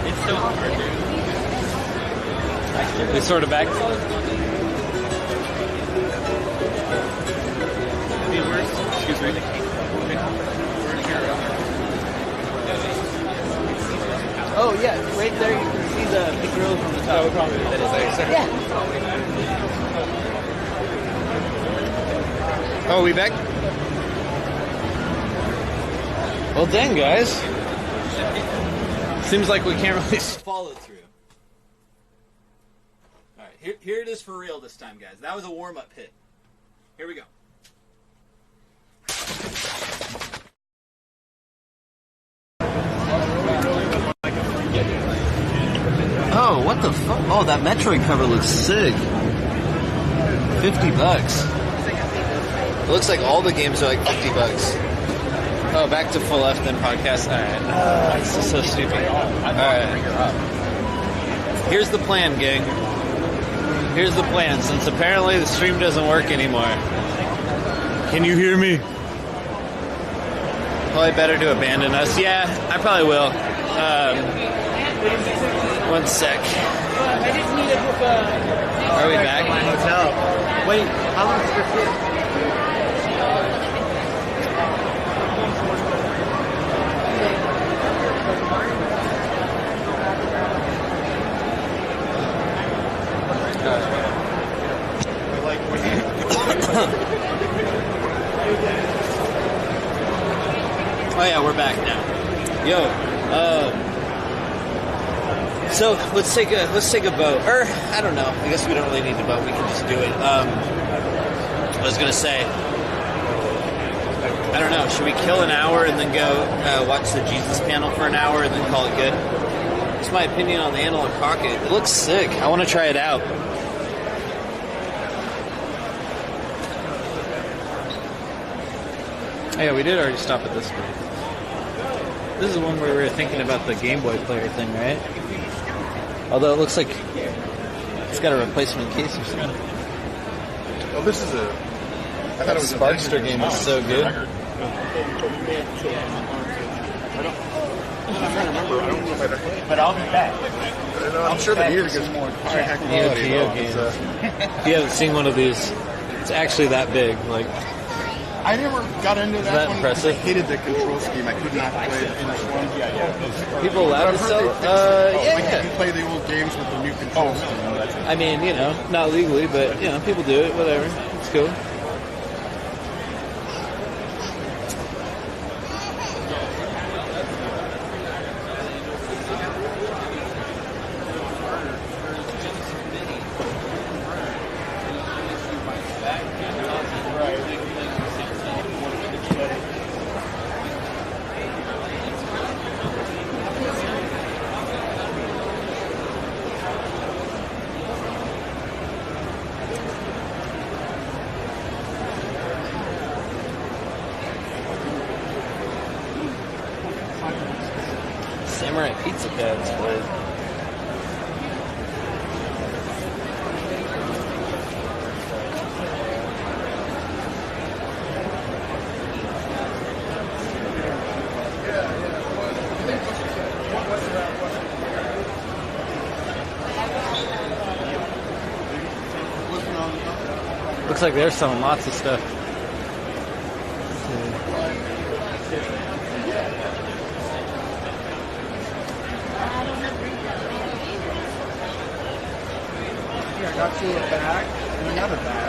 It's so hard, dude. They sort of back. Oh yeah, right there you can see the grill from the top. Yeah. Oh, we back? Well, dang, guys. Seems like we can't really follow through. All right, here it is for real this time, guys. That was a warm-up hit. Here we go. Oh, what the fuck? Oh, that Metroid cover looks sick. $50. It looks like all the games are like $50. Oh, back to full left then podcast. All right. This is so stupid. All right. Here's the plan, gang. Here's the plan. Since apparently the stream doesn't work anymore. Can you hear me? Probably better to abandon us. Yeah, I probably will. One sec. Are we back? My hotel. Wait, how long is your flight? Oh yeah, we're back now. Yo, so let's take a boat. Or I don't know. I guess we don't really need a boat. We can just do it. I was gonna say, I don't know. Should we kill an hour and then go watch the Jesus panel for an hour and then call it good? That's my opinion on the Analog Pocket. It looks sick. I want to try it out. Oh, yeah, we did already stop at this one. This is the one where we were thinking about the Game Boy player thing, right? Although it looks like it's got a replacement case or something. Oh, this is a... I thought it was Sparkster game is so good. I'm trying to remember. I don't know if I... But I'll be back. I'm sure the music is more high quality. If you haven't seen one of these, it's actually that big. Like, I never got into that, that one. impressive? I hated the control scheme. I could not play the Finish one. people allowed to sell? Like you can play the old games with the new control scheme. I mean, you know, not legally, but, you know, people do it, whatever. It's cool. Samurai pizza pads, boy. Looks like they're selling lots of stuff.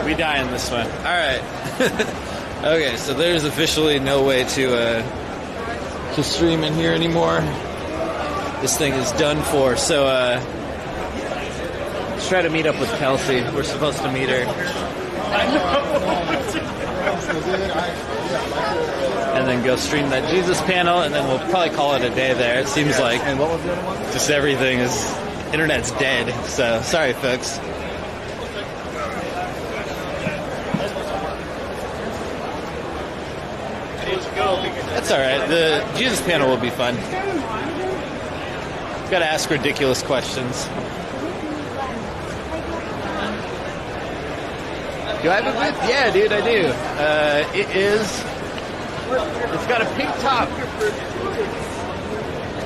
We die in this one. All right. Okay, so there's officially no way to stream in here anymore. This thing is done for. So let's try to meet up with Kelsey. We're supposed to meet her. And then go stream that Jesus panel, and then we'll probably call it a day there. It seems like just everything is, internet's dead. So sorry, folks. That's all right. The Jesus panel will be fun. Got to ask ridiculous questions. Do I have a booth? Yeah, dude, I do. It's got a pink top.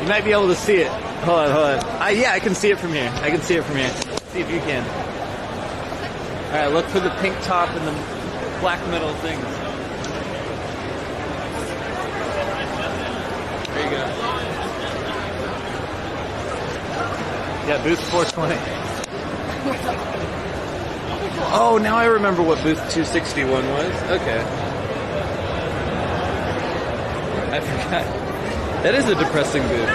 You might be able to see it. Hold on. Yeah, I can see it from here. See if you can. All right, look for the pink top and the black metal things. you go. Yeah, booth 420. Oh, now I remember what booth 261 was. Okay. I forgot. That is a depressing booth.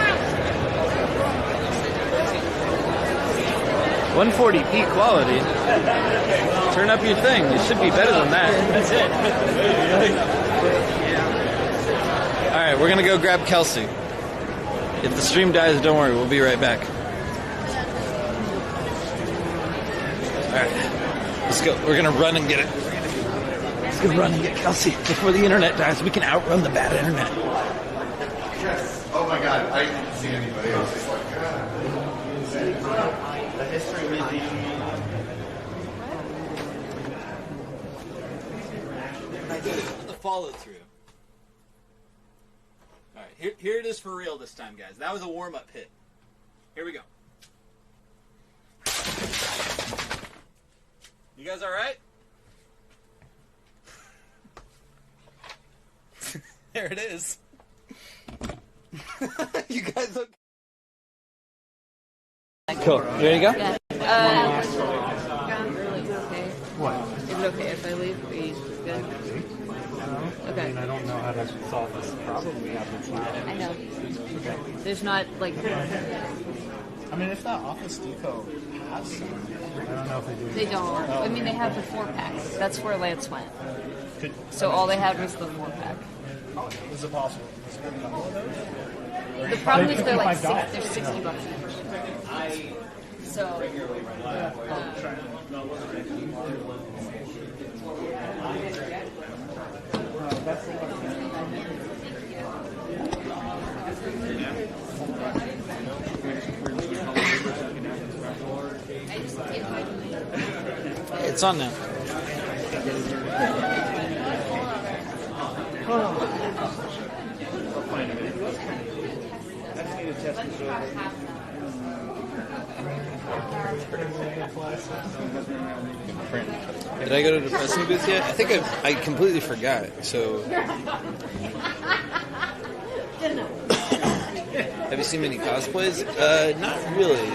140p quality. Turn up your thing. It should be better than that. That's it. Alright, we're gonna go grab Kelsey. If the stream dies, don't worry, we'll be right back. Alright, let's go. We're gonna run and get it. Let's go run and get Kelsey before the internet dies. We can outrun the bad internet. Yes. Oh my God, I didn't see anybody else. It's like, The history behind The follow through. Alright, here it is for real this time, guys. That was a warm-up hit. Here we go. You guys alright? There it is. You guys look... Cool. You ready to go? Yeah. Is it okay? What? Is it okay if I leave? Are you good? Okay. I don't know how to solve this problem we have with that. I know. There's not, like... I mean, if that Office Depot has some, I don't know if they do. They don't. I mean, they have the 4-packs. That's where Lance went. So all they had was the 4-pack. Is it possible? The problem is they're like they're $60 each. So It's on now. Did I go to the depressing booth yet? I think I completely forgot. So, have you seen many cosplays? Not really.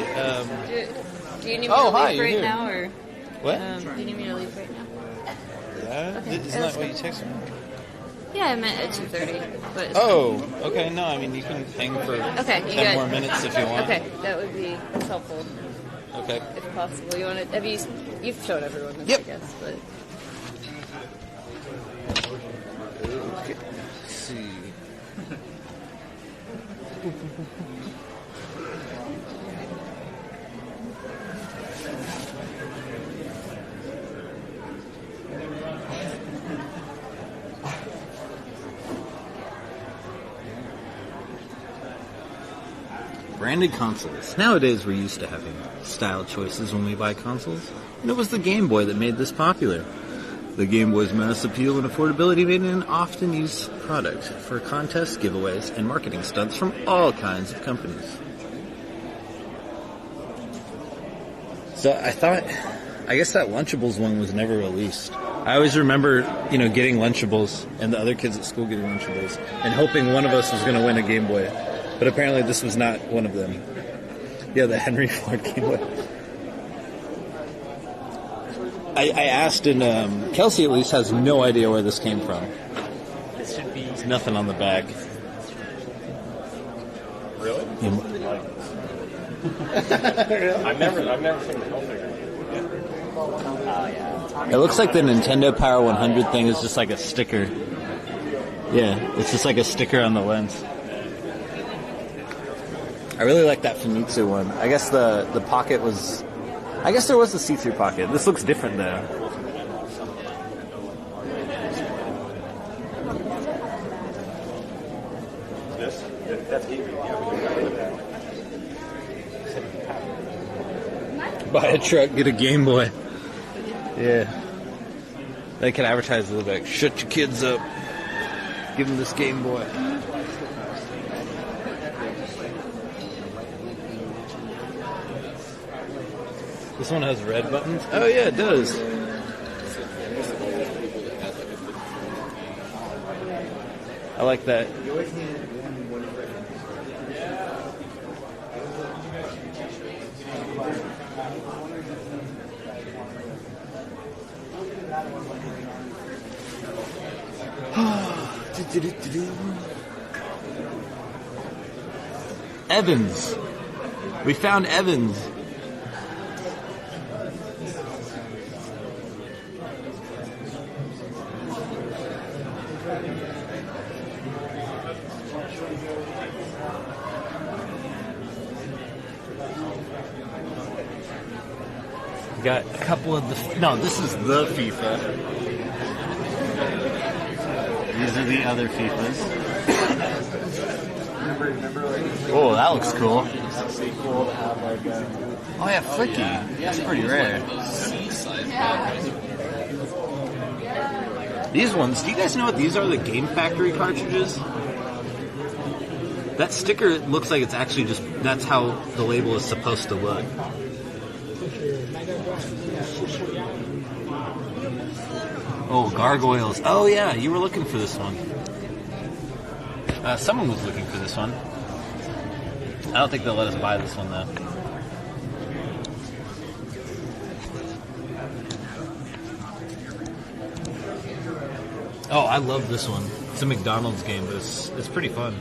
do you need me to leave right now, or what? Do you need me to leave right now? Yeah, Okay. isn't that what you texted me? Yeah, I meant at 2:30. But Oh, okay. No, I mean you can hang for 10 more minutes if you want. Okay, that would be helpful. Okay. If possible. You want to? You've shown everyone this, Yep. I guess, but. Okay. Let's see. Branded consoles. Nowadays we're used to having style choices when we buy consoles, and it was the Game Boy that made this popular. The Game Boy's mass appeal and affordability made it an often used product for contests, giveaways, and marketing stunts from all kinds of companies. So I guess that Lunchables one was never released. I always remember, getting Lunchables and the other kids at school getting Lunchables and hoping one of us was going to win a Game Boy. But apparently this was not one of them. Yeah, the Henry Ford Game Boy. I asked, and Kelsey at least has no idea where this came from. This should be... There's nothing on the back. Really? Yeah. I've never seen the filter. It looks like the Nintendo Power 100 thing is just like a sticker. Yeah, it's just like a sticker on the lens. I really like that Famitsu one. I guess the pocket was... I guess there was a see-through pocket. This looks different though. That's easy. Buy a truck, get a Game Boy. Yeah. They could advertise a little bit. Shut your kids up. Give them this Game Boy. This one has red buttons? Oh yeah, it does. I like that. Evans. We found Evans. Got a couple of the... No, this is the FIFA. These are the other FIFAs. Oh, that looks cool. Oh yeah, Flicky. That's pretty rare. These ones, do you guys know what these are? The Game Factory cartridges? That sticker looks like it's actually just... That's how the label is supposed to look. Oh, gargoyles. Oh, yeah, you were looking for this one. Someone was looking for this one. I don't think they'll let us buy this one, though. Oh, I love this one. It's a McDonald's game, but it's pretty fun.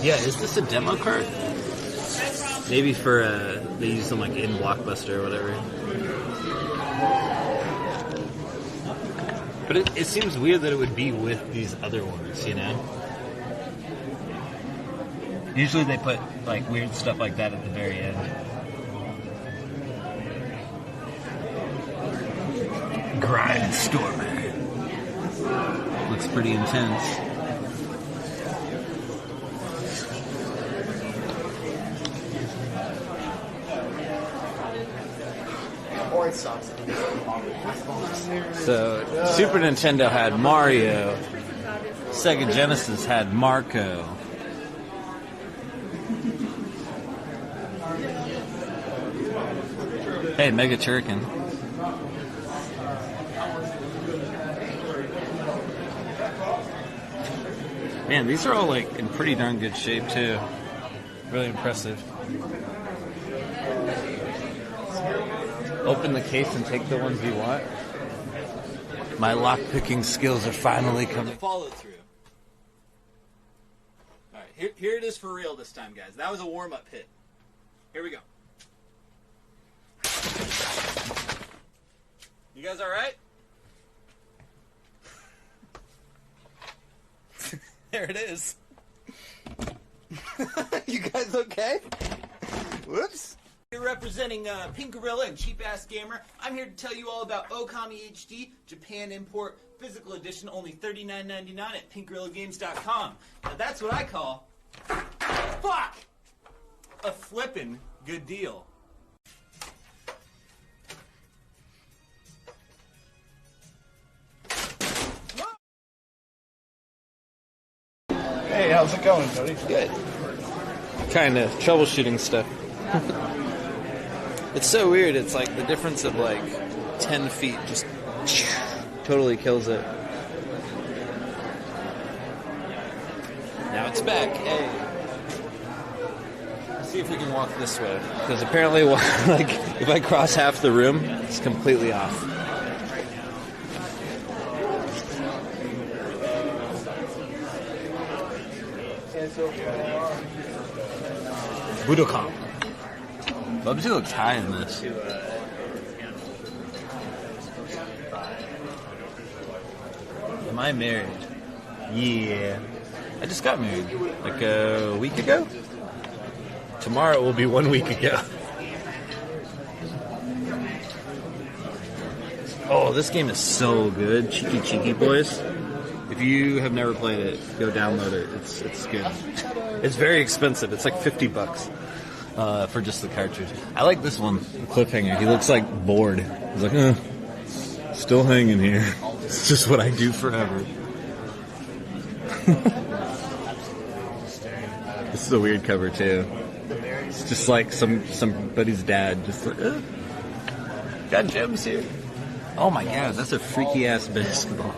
Yeah, is this a demo cart? Maybe for, they use them like in Blockbuster or whatever. But it seems weird that it would be with these other ones, you know? Usually they put like weird stuff like that at the very end. Grindstormer. Looks pretty intense. So, Super Nintendo had Mario. Sega Genesis had Marco. Hey, Mega Turrican. Man, these are all like in pretty darn good shape too. Really impressive. Open the case and take the ones you want. My lock-picking skills are finally coming. Follow through. All right, here it is for real this time, guys. That was a warm-up hit. Here we go. You guys all right? There it is. You guys okay? Whoops. Here representing Pink Gorilla and Cheap Ass Gamer, I'm here to tell you all about Okami HD, Japan import, physical edition, only $39.99 at pinkgorillagames.com. Now that's what I call, fuck, a flippin' good deal. Hey, how's it going, Cody? Good. Kind of troubleshooting stuff. It's so weird. It's like the difference of like 10 feet just totally kills it. Now it's back. Hey. Let's see if we can walk this way. Because apparently, like, if I cross half the room, it's completely off. Budokan. Bubsy looks high in this. Am I married? Yeah. I just got married. Like a week ago? Tomorrow will be 1 week ago. Oh, this game is so good. Cheeky Cheeky Boys. If you have never played it, go download it. It's good. It's very expensive. It's like $50 for just the cartridge. I like this one, Cliffhanger. He looks like bored. He's like, still hanging here. It's just what I do forever. This is a weird cover too. It's just like somebody's dad. Just like, got gems here. Oh my god, that's a freaky ass basketball.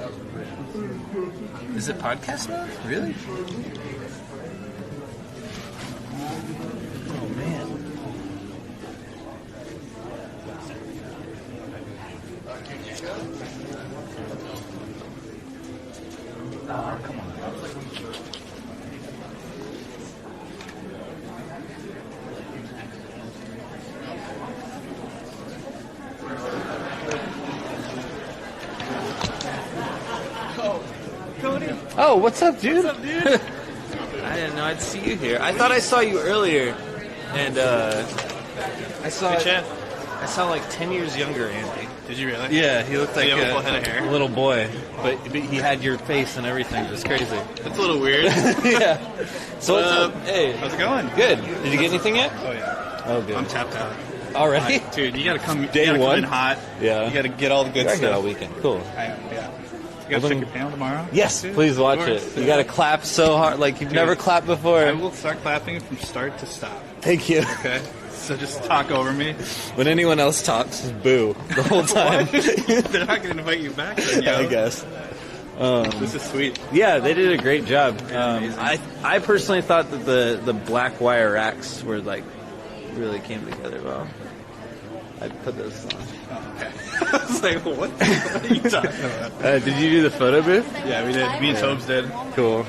Is it podcast mode? Really? Oh man. Oh, what's up, dude? What's up, dude? I didn't know I'd see you here. I thought I saw you earlier, and I saw like 10 years younger Andy. Did you really? Yeah, he looked like a full head of hair? little boy, but he had your face and everything. It was crazy. That's a little weird. Yeah. So what's up? Hey, how's it going? Good. Did you get anything yet? Oh yeah. Oh, good. I'm tapped out. Already? Dude, you gotta come. Day you gotta one? come in hot. Yeah. You gotta get all the good You're stuff. all weekend. Cool. I am. Yeah. You gotta check your panel tomorrow. Yes, Dude, please watch of course. it. You gotta clap so hard, like you've never clapped before. I will start clapping from start to stop. Thank you. Okay. So just talk over me. When anyone else talks, just boo the whole time. They're not gonna invite you back. Then, yo. I guess. This is sweet. Yeah, they did a great job. I personally thought that the black wire racks were like really came together well. I put those on. Oh, okay. I was like, what are you talking about? Did you do the photo booth? Yeah, we did. Me and Tobes did. Cool.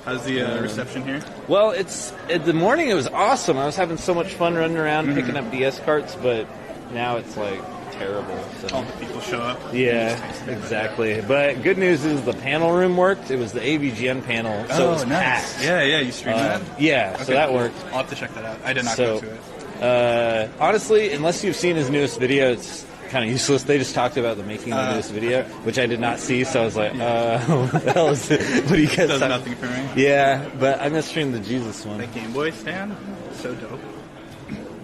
How's the reception here? Well, in the morning it was awesome. I was having so much fun running around picking up DS carts, but now it's like terrible. So. All the people show up. Yeah, exactly. But good news is the panel room worked. It was the AVGN panel, so it was nice. packed. Yeah, you streamed that? Yeah, Okay, so that cool. worked. I'll have to check that out. I did not go to it. Honestly, unless you've seen his newest video, it's kind of useless. They just talked about the making of the newest video, which I did not see, so I was like, what the hell is it? What do you guys Does nothing for me. Yeah, but I'm going to stream the Jesus one. The Game Boy stand? So dope.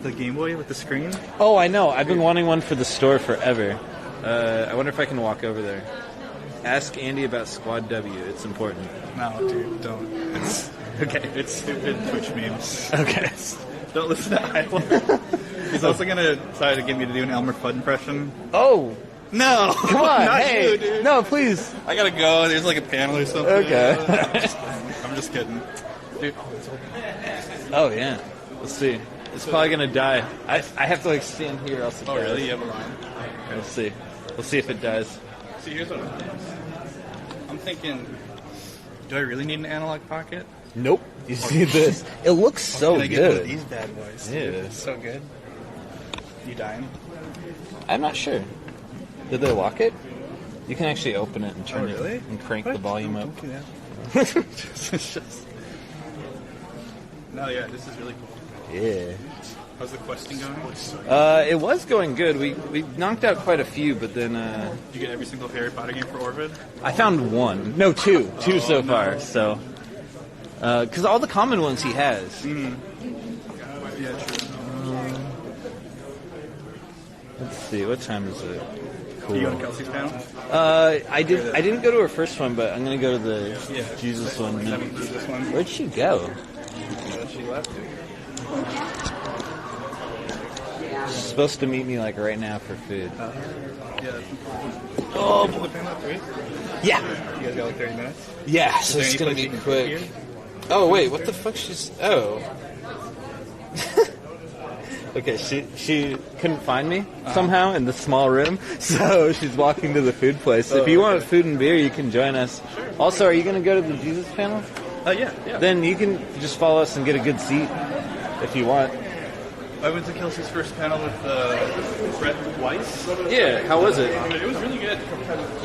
The Game Boy with the screen? Oh, I know. I've been wanting one for the store forever. I wonder if I can walk over there. Ask Andy about Squad W. It's important. No, dude, don't. It's okay. It's stupid Twitch memes. Okay. Don't listen to Iowa. He's also gonna try to get me to do an Elmer Fudd impression. Oh no! Come on, not hey, you, dude. No, please. I gotta go. There's like a panel or something. Okay. I'm just kidding, dude. Oh yeah. Let's see. It's probably gonna die. I have to like stand here. Else it Oh dies. really? You have a line. Okay. Let's see. Let's see if it dies. See, here's what I'm thinking. Do I really need an analog pocket? Nope. You see this? It looks so Can I get one good. of these bad boys? Yeah. It's so good. You dying? I'm not sure. Did they lock it? You can actually open it and turn really? it and crank the volume up. Don't do that. No, yeah, this is really cool. Yeah. How's the questing going? It was going good. We knocked out quite a few, but then Did you get every single Harry Potter game for Orvid? I found one. No, two. Two so far. So, because all the common ones he has. Yeah, true. Let's see. What time is it? Cool. You go to Kelsey's panel? I didn't go to her first one, but I'm gonna go to the Jesus one. Jesus one. Where'd she go? She left. She's supposed to meet me like right now for food. Yeah. Oh, The panel at 3? Yeah. You guys got like 30 minutes? Yeah, so Is it's there gonna any be place you can quick. sit here? Oh wait, what the fuck? She's Okay, she couldn't find me somehow in the small room, so she's walking to the food place. If you want food and beer, you can join us. Sure. Also, are you going to go to the Jesus panel? Yeah. Then you can just follow us and get a good seat if you want. I went to Kelsey's first panel with Brett Weiss. Yeah, how was it? It was really good.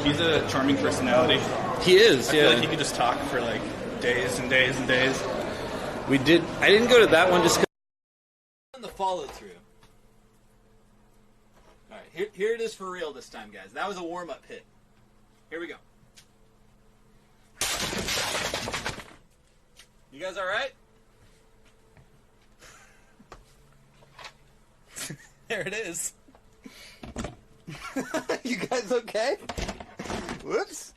He's a charming personality. He is, I feel like he could just talk for like days and days and days. I didn't go to that one just because the follow through. All right, here it is for real this time, guys. That was a warm up hit. Here we go. You guys all right? There it is. You guys okay? Whoops.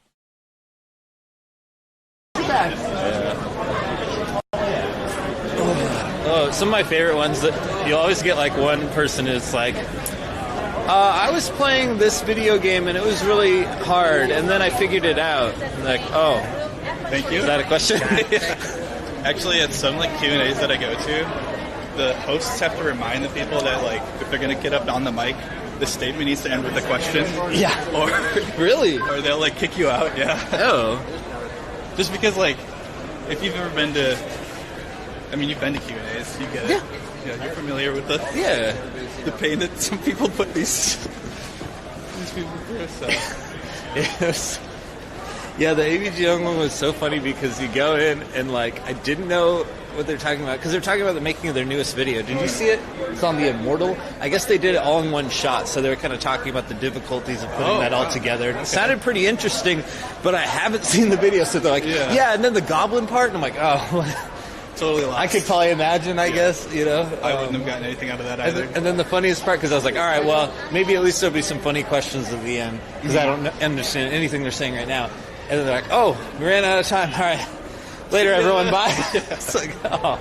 Oh, some of my favorite ones that you always get like one person is like, I was playing this video game and it was really hard, and then I figured it out. I'm like, oh, thank you. Is that a question? Actually, at some like Q&As that I go to, the hosts have to remind the people that like if they're gonna get up on the mic, the statement needs to end with a question. Yeah. Or really? Or they'll like kick you out. Yeah. Oh. Just because, like, if you've ever been to, I mean, you've been to Q&As, you get it. Yeah, you're familiar with the pain that some people put these people through. So. Yes. Yeah, the AVG Young one was so funny because you go in and, like, I didn't know what they're talking about because they're talking about the making of their newest video. Did you see it? It's on The Immortal. I guess they did it all in one shot, so they were kind of talking about the difficulties of putting that all together. It sounded pretty interesting, but I haven't seen the video, so they're like, yeah, and then the goblin part, and I'm like, oh, totally lost. I could probably imagine, I guess, you know. I wouldn't have gotten anything out of that either. And then the funniest part, because I was like, all right, well, maybe at least there'll be some funny questions at the end, because I don't understand anything they're saying right now. And then they're like, oh, we ran out of time. All right. Later, everyone. Bye. It's like, oh.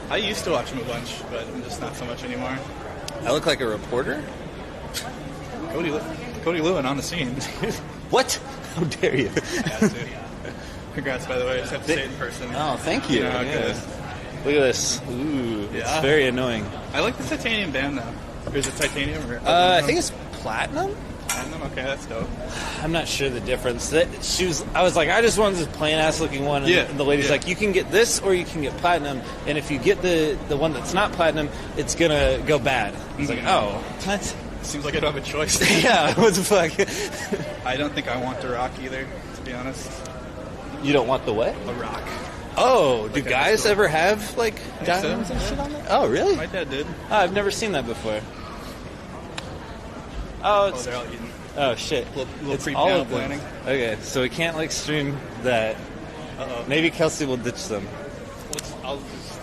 I used to watch them a bunch, but just not so much anymore. I look like a reporter? Cody Lewin on the scene. What? How dare you? Congrats, by the way. I just have to say it in person. Oh, thank you. Look at this. Ooh, it's very annoying. I like the titanium band, though. Is it titanium? Or I think it's platinum. Platinum? Okay, that's dope. I'm not sure the difference. I was like, I just wanted this plain-ass looking one. And the lady's like, you can get this or you can get platinum. And if you get the one that's not platinum, it's going to go bad. I was like, oh, what? Seems like I don't have a choice. Yeah, what the fuck? I don't think I want the rock either, to be honest. You don't want the what? A rock. Oh, do guys ever have, like, diamonds and shit on there? Oh, really? My dad did. Oh, I've never seen that before. Oh, it's... they're all eating. Oh, shit. Little all of them. planning. Okay, so we can't, like, stream that. Uh-oh. Maybe Kelsey will ditch them. I'll just...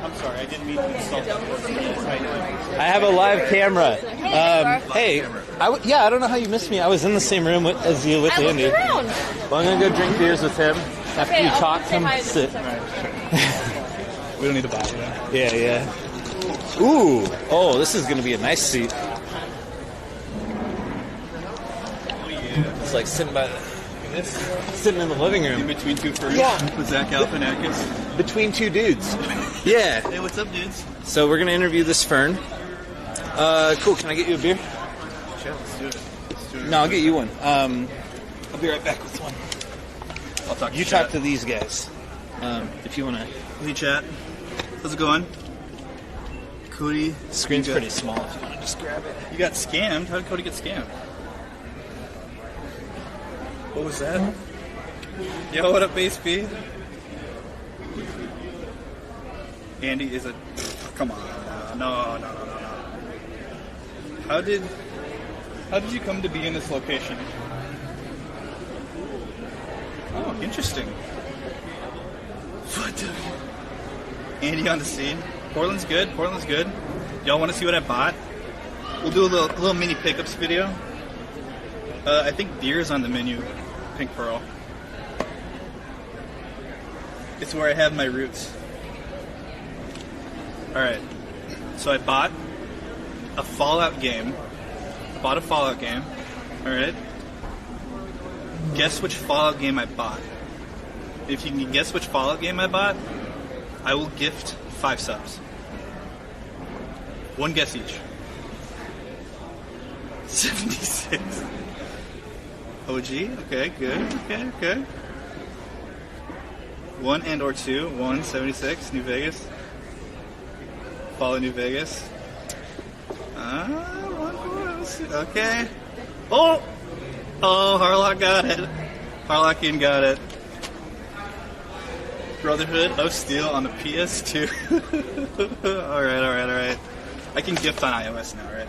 I'm sorry, I didn't mean to insult you. I have a live camera. Hey, I don't know how you missed me. I was in the same room as you with Andy. Well, I'm going to go drink beers with him. After you talk, come sit. We don't need to buy it. Yeah. Ooh. Oh, this is going to be a nice seat. It's like sitting in the living room. In between two furries with Zach Galifianakis. Between two dudes. Yeah. Hey, what's up, dudes? So we're going to interview this Fern. Cool. Can I get you a beer? Sure, let's do it. No, I'll get you one. I'll be right back with one. I'll talk to you. Talk to these guys. If you want to. Hey, chat. How's it going? Cody. Screen's pretty small if you want to just grab it. You got scammed? How did Cody get scammed? What was that? Yo, what up, Base B? Andy is a... Come on. No. How did you come to be in this location? Oh, interesting. What the... Andy on the scene. Portland's good. Y'all want to see what I bought? We'll do a little mini pickups video. I think beer's on the menu. Pink Pearl. It's where I have my roots. Alright. So I bought a Fallout game. Alright. Guess which Fallout game I bought. If you can guess which Fallout game I bought, I will gift 5 subs. One guess each. 76. OG? Okay, good. Okay. 1 and or 2. 1, 76. New Vegas. Follow New Vegas. 1, 4. Okay. Oh, Harlock got it. Harlockian got it. Brotherhood of Steel on the PS2. Alright. I can gift on iOS now, right?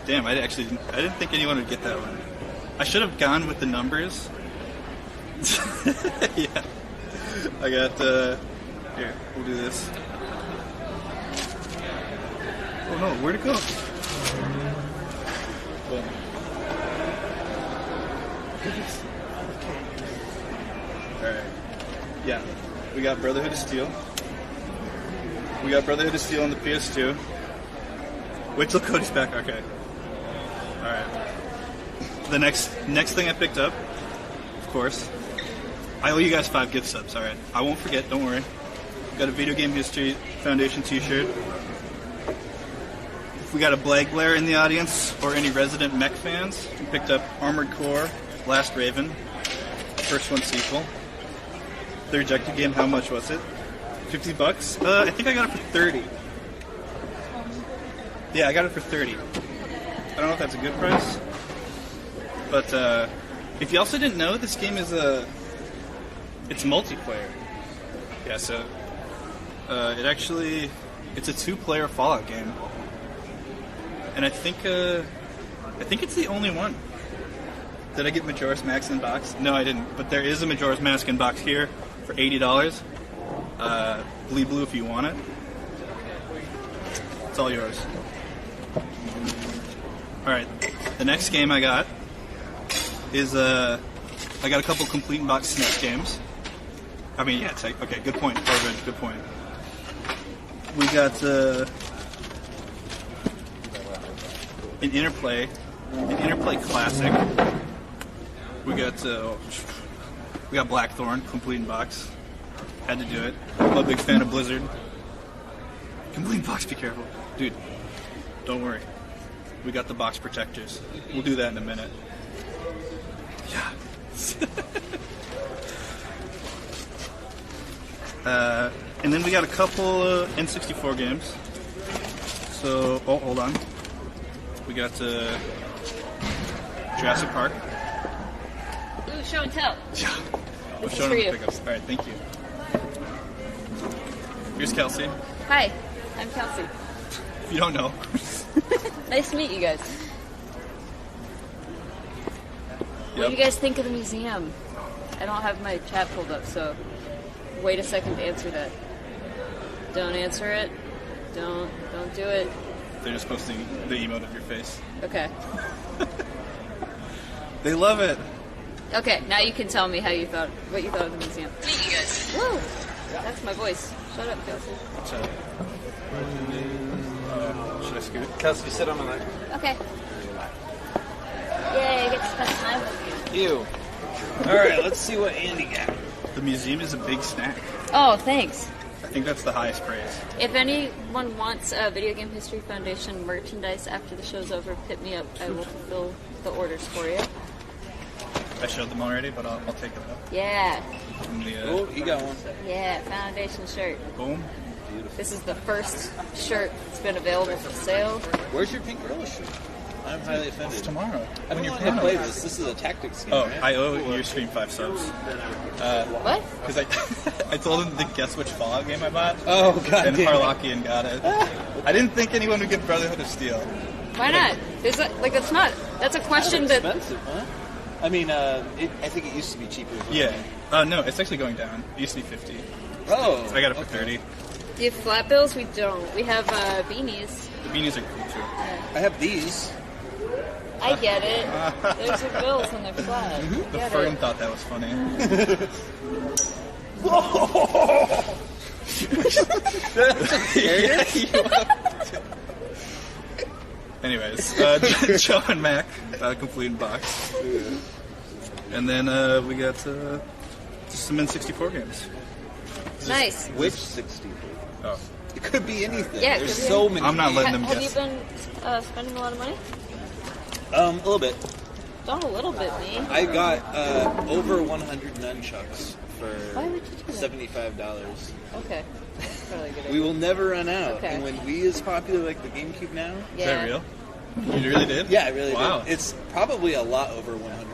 Damn, I didn't think anyone would get that one. I should have gone with the numbers. Yeah. I got, here, we'll do this. Oh no, where'd it go? Boom. Alright. Yeah. We got Brotherhood of Steel. We got Brotherhood of Steel on the PS2. Wait till Cody's back. Okay. Alright. The next thing I picked up, of course, I owe you guys 5 gift subs, alright? I won't forget, don't worry. Got a Video Game History Foundation t-shirt. If we got a Blagler in the audience or any resident mech fans, we picked up Armored Core, Last Raven, first one sequel. The rejected game, how much was it? $50? I think I got it for 30. Yeah, I got it for 30. I don't know if that's a good price. But if you also didn't know, this game is it's multiplayer. Yeah, so it's a 2-player Fallout game. And I think it's the only one. Did I get Majora's Mask in box? No, I didn't. But there is a Majora's Mask in box here for $80. Bleed Blue if you want it. It's all yours. Alright, the next game I got is I got a couple complete in box SNES games. I mean, yeah, okay, good point, Corbin, good point. We got an Interplay Classic. We got Blackthorn, complete in box. Had to do it. I'm a big fan of Blizzard. Complete in box, be careful. Dude, don't worry. We got the box protectors. We'll do that in a minute. Yeah. And then we got a couple N64 games. So, hold on. We got Jurassic Park. Ooh, show and tell. Yeah. This is for you. Pickups. All right, thank you. Here's Kelsey. Hi, I'm Kelsey. If you don't know. Nice to meet you guys. What do you guys think of the museum? I don't have my chat pulled up, so wait a second to answer that. Don't answer it. Don't do it. They're just posting the emote of your face. Okay. They love it. Okay, now you can tell me what you thought of the museum. Meet you guys. Woo! That's my voice. Shut up, Kelsey. Shut up. Should I scoot? Kelsey, sit on my leg. Okay. Yay, I get to spend time with you. You. Alright, let's see what Andy got. The museum is a big snack. Oh, thanks. I think that's the highest praise. If anyone wants Video Game History Foundation merchandise after the show's over, hit me up. I will fulfill the orders for you. I showed them already, but I'll take it up. Yeah. Oh, you got one. Yeah, Foundation shirt. Boom. Beautiful. This is the first shirt that's been available for sale. Where's your pink gorilla shirt? I'm highly offended. It's tomorrow. I don't want to play this. This is a tactics game. Oh, right? I owe your stream 5 subs. What? Because I told him to guess which Fallout game I bought. Oh, God. And Harlockian got it. I didn't think anyone would get Brotherhood of Steel. Why not? That's a question that... Expensive, huh? I mean, I think it used to be cheaper. Yeah. No, it's actually going down. It used to be 50. Oh. So I got it for 30. Do you have flat bills? We don't. We have beanies. The beanies are cool too. I have these. I get it. There's your bills and they're flat. The Get Fern it. thought that was funny. Anyways, Joe and Mac, complete box. And then we got just some N64 games. Nice. Which 64? Oh. It could be anything. Yeah, there's so many. I'm not letting them Have guess. you been spending a lot of money? A little bit. Don't a little bit, me. I got over 100 nunchucks for Why would you do that? $75. Okay. That's probably a good We idea. will never run out. Okay. And when Wii is popular like the GameCube now, Yeah. Is that real? You really did? yeah, I really Wow. did. It's probably a lot over 100.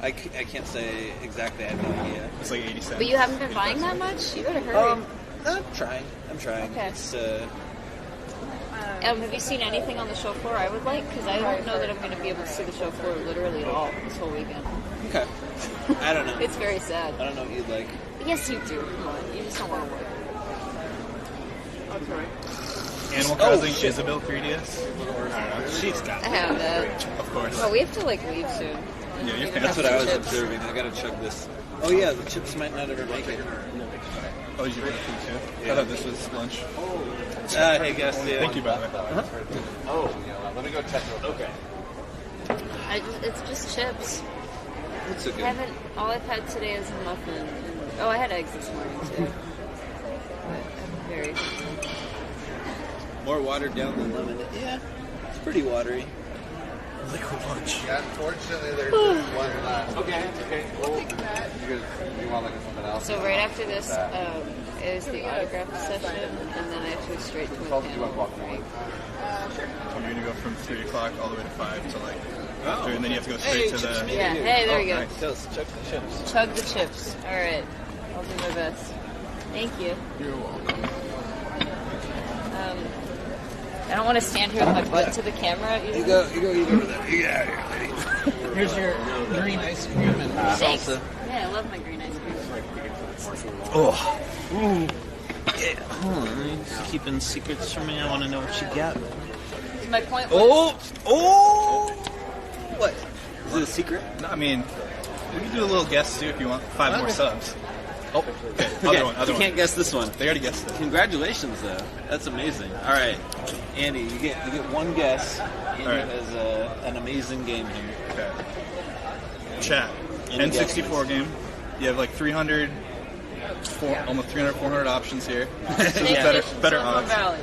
I can't say exactly. I have no idea. It's like 80 cents. But you haven't been buying that much? You better hurry. I'm trying. Okay. It's, have you seen anything on the show floor I would like? Because I don't know that I'm going to be able to see the show floor literally at all this whole weekend. okay. I don't know. It's very sad. I don't know what you'd like. Yes, you do. Come on. You just don't want to work. Okay. Animal Crossing Isabelle 3DS? She's got I have that. Of course. Oh, we have to leave soon. Yeah, you're That's what I was Chips. observing. I gotta chug this. Oh yeah, the chips might not ever make it. Oh, you got food too? I thought this was lunch. Hey guys, yeah. Thank you, by the way. Oh, let me go check. Okay. It's just chips. It's so I good. haven't. All I've had today is a muffin. And, I had eggs this morning too. But I'm very. More watered down than lemon. Yeah. pretty watery. Liquid lunch. Yeah, unfortunately, there's just one left. Okay. Well, you want like something else? So right after this is the autograph session, and then I have to go straight to a panel. Right? So you're gonna go from 3 o'clock all the way to 5 to like after, and then you have to go straight to the. Yeah. Hey, there we go. Nice. Chug the chips. Chug the chips. All right. I'll do my best. Thank you. You're welcome. I don't want to stand here with my butt to the camera. You go eat over there. Yeah, lady. Here's your green ice cream and Thanks. salsa. Yeah, I love my green ice cream. Oh. Ooh. Yeah. Hold on. Just keeping secrets from me. I want to know what you got. My point was... Oh! What? Is it a secret? No, I mean, we can do a little guess too if you want 5 more subs. Oh, okay. Okay, Other you one. can't guess this one. They already guessed it. Congratulations, though. That's amazing. All right, Andy, you get one guess. Andy has an amazing game here. Okay. Chat. Any N64 game. You have like 300, almost 300, 400 options here. So it's better odds. Valley.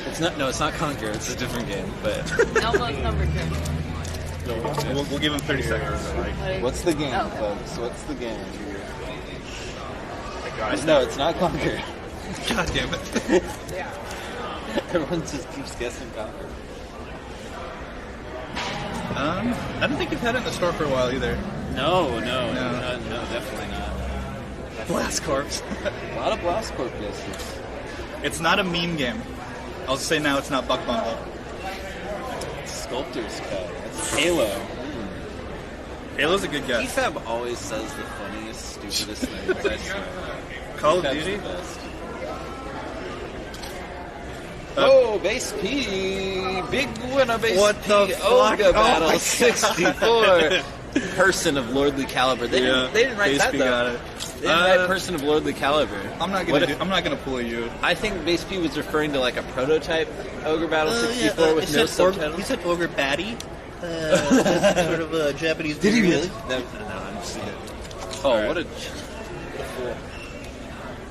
It's not Conquer. It's a different game, but Elmo's number 2. We'll give them 30 seconds. what's the game, folks? What's the game? No, it's not Conquer. God damn it. Everyone just keeps guessing Conquer. I don't think you've had it in the store for a while either. No, definitely not. Blast Corps. A lot of Blast Corps guesses. It's not a meme game. I'll just say now it's not Buck Bundle. Sculptor's Cut. It's Halo. Halo's a good guess. PFAB always says the funniest, stupidest things. I swear. Call of PFAB's Duty? the best. Oh, Base P! Big winner, Base What P! the fuck? Olga Oh Battle my 64! Person of lordly caliber. They didn't write Base that, P though. got it. They didn't write person of lordly caliber. I'm not gonna pull you. I think Base P was referring to like a prototype Ogre Battle 64 with no subtitles. He said Ogre Batty. Sort of a Japanese. Did he really? No, I'm just kidding. Oh, right. what a fool.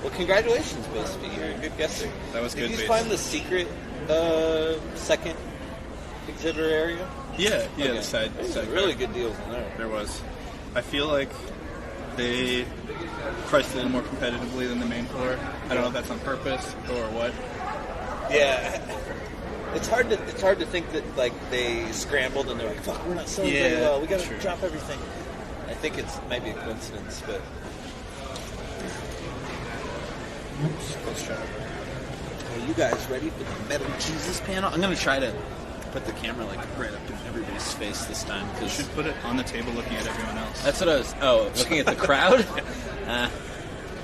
Well, congratulations, Base P. You're a good guesser. That was good. Did you Base. find the secret second exhibitor area? Yeah, Okay. the side. There's side some really good deals in there. There was. I feel like they priced a little more competitively than the main floor. I don't know if that's on purpose or what. Yeah. It's hard to think that like they scrambled and they're like, fuck, we're not selling very well. We gotta drop everything. I think it's maybe a coincidence, but Let's try. are you guys ready for the Metal Jesus panel? I'm gonna try to put the camera like right up in everybody's face this time You because should put it on the table looking at everyone else. that's what I was. Oh, looking at the crowd.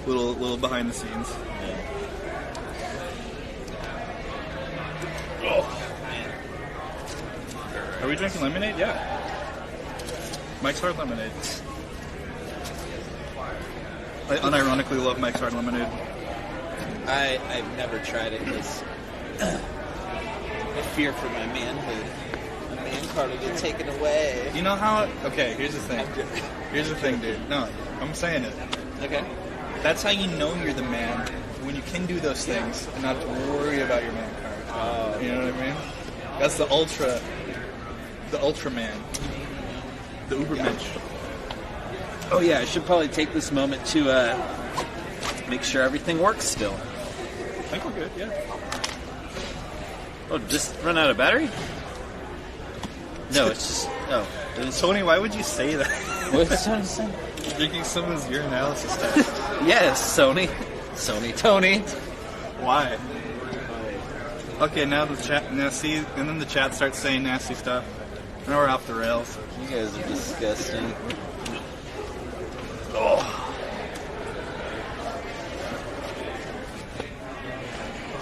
Little behind the scenes. Yeah. Oh man. Are we drinking lemonade? Yeah. Mike's Hard Lemonade. I unironically love Mike's Hard Lemonade. I've never tried it because I fear for my manhood. My man card will get taken away. You know how? Okay, here's the thing. Here's the thing, dude. No, I'm saying it. Okay. That's how you know you're the man, when you can do those things and not have to worry about your man card. You know what I mean? That's the ultra man, the Ubermensch. Oh yeah, I should probably take this moment to make sure everything works still. I think we're good. Yeah. Oh, just run out of battery? No, it's just Tony, why would you say that? What's Tony saying? Drinking someone's urinalysis test. Yes, Tony, Tony. Why? Okay, now the chat. Now see, and then the chat starts saying nasty stuff. Now we're off the rails. You guys are disgusting. Oh.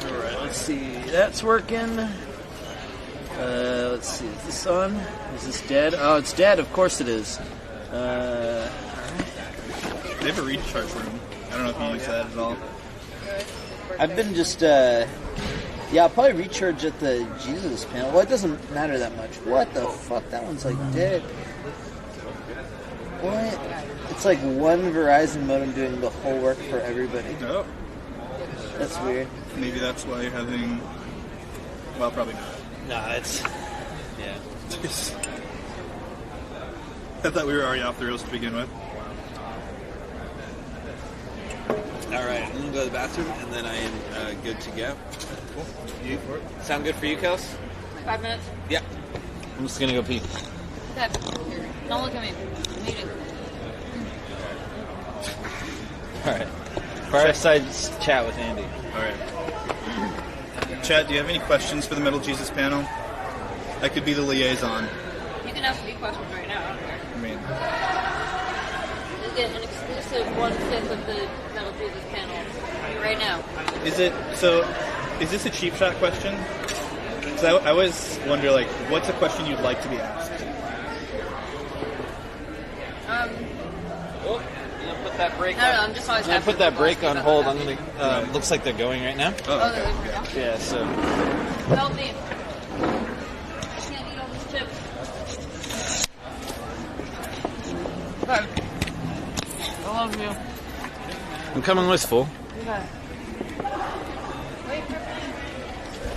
All right, let's see. That's working. Let's see. Is this on? Is this dead? Oh, it's dead. Of course it is. They have a recharge room. I don't know if you use that at all. I've been just, I'll probably recharge at the Jesus panel. Well, it doesn't matter that much. What the fuck? That one's like dead. What? It's like one Verizon modem doing the whole work for everybody. Oh. That's weird. Maybe that's why you're having. Well, probably not. Nah, it's Yeah. I thought we were already off the rails to begin with. All right, I'm gonna go to the bathroom, and then I am good to go. Cool. You for it? Sound good for you, Kels? 5 minutes. Yeah. I'm just gonna go pee. Okay. Don't look at me. I'm eating. All right. Fireside chat with Andy. All right. Chad, do you have any questions for the Metal Jesus panel? I could be the liaison. You can ask me questions right now. I don't care. I mean, You get an exclusive 1/5 of the Metal Jesus panel right now. is this a cheap shot question? Because I always wonder, like, what's a question you'd like to be asked? Oh, you gonna put that break? No, I'm just always I'm gonna happy put that to break ask on about hold. that. I'm gonna. Looks like they're going right now. Oh, Oh, okay. yeah. Yeah. So. Help me. I can't eat all these chips. I love you. I'm coming wistful. Okay.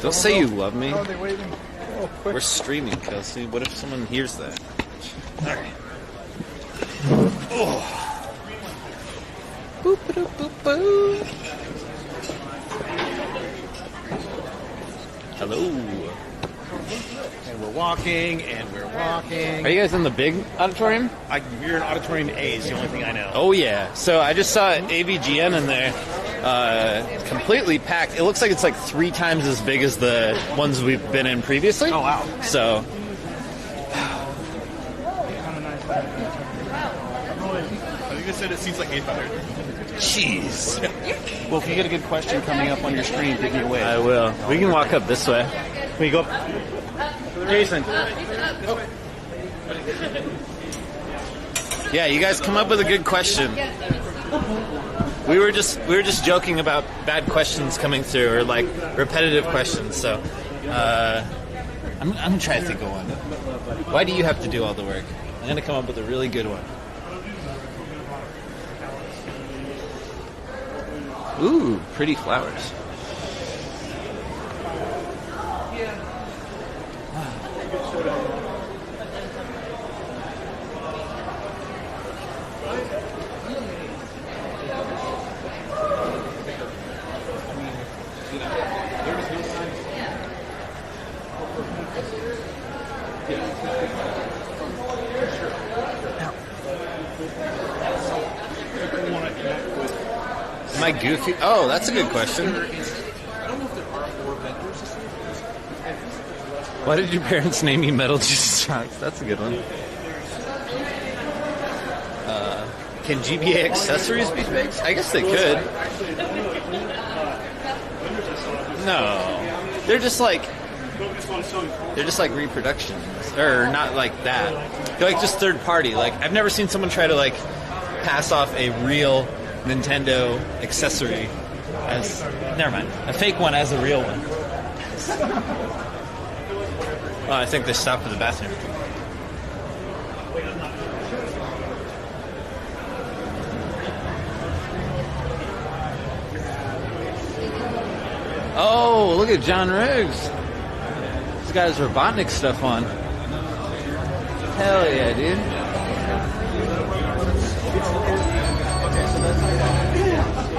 Don't say you love me. Oh, they're waving. Oh, quick. We're streaming, Kelsey. What if someone hears that? All right. Oh. Boop, boop, boop, boop. Hello. And we're walking, and we're walking. Are you guys in the big auditorium? You're in Auditorium A is the only thing I know. Oh yeah. So I just saw AVGN in there, completely packed. It looks like it's like 3 times as big as the ones we've been in previously. Oh, wow. So. I think they said it seems like 800. Jeez. Well, if you get a good question coming up on your screen, give me a wave. I will. We can walk up this way. Can we go? Jason. Yeah, you guys come up with a good question. We were just joking about bad questions coming through, or like repetitive questions. So I'm gonna try to think of one. Why do you have to do all the work? I'm gonna come up with a really good one. Ooh, pretty flowers. Am I goofy? Oh, that's a good question. Why did your parents name you Metal Jesus Rocks? That's a good one. Can GBA accessories be fixed? I guess they could. No, they're just like reproductions, or not like that. They're like just third party. Like I've never seen someone try to like pass off a real Nintendo accessory as, never mind, a fake one as a real one. Well, I think they stopped at the bathroom. Oh, look at John Riggs. He's got his Robotnik stuff on. Hell yeah, dude.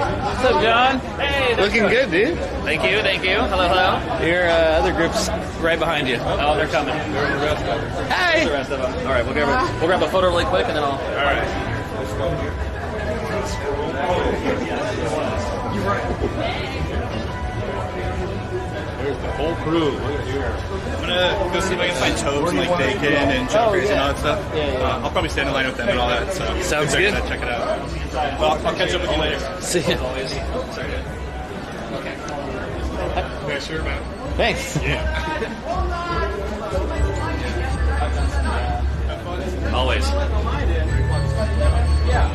What's up, John? Hey, looking good, dude. Thank you. Hello, hello. Your other group's right behind you. Oh, they're coming. They're the rest of them. Hey! The rest of them. All right, we'll grab a photo really quick, and then I'll. All right. You're right. There's the whole crew. Look at here. I'm gonna go see if I can find Tobes and like Bacon and Jumpers and all that stuff. I'll probably stand in line with them and all that. So sounds good. Check it out. Well, I'll catch up with you later. See ya. Sorry. Okay. Yeah, sure, man. Thanks. Yeah. Always. Yeah.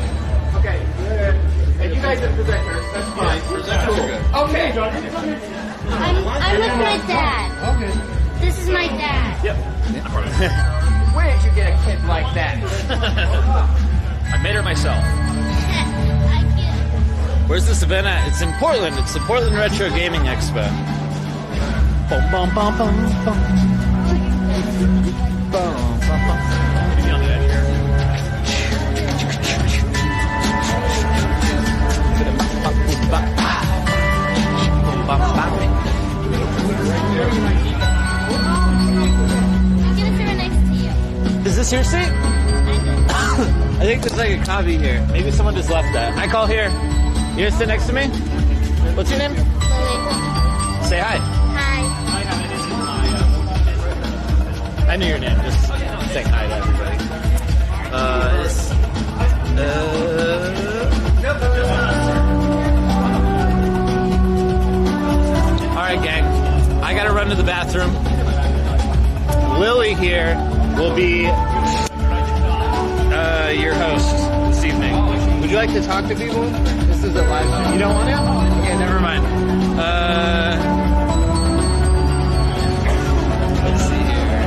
Okay. And you guys are presenters. That's fine. Presenters are good. Okay. I'm with my dad. Okay. This is my dad. Yep. Where did you get a kid like that? I made her myself. Where's this event at? It's in Portland. It's the Portland Retro Gaming Expo. Bum, bum, bum, bum, bum. Maybe on the edge here. Is this your seat? I think there's like a copy here. Maybe someone just left that. I call here. You gonna sit next to me? What's your name? Say hi. Hi. I knew your name. Just saying hi to everybody. All right, gang. I gotta run to the bathroom. Lily here will be your host this evening. Would you like to talk to people? This is a live stream. You don't want to? Okay, never mind. Let's see here.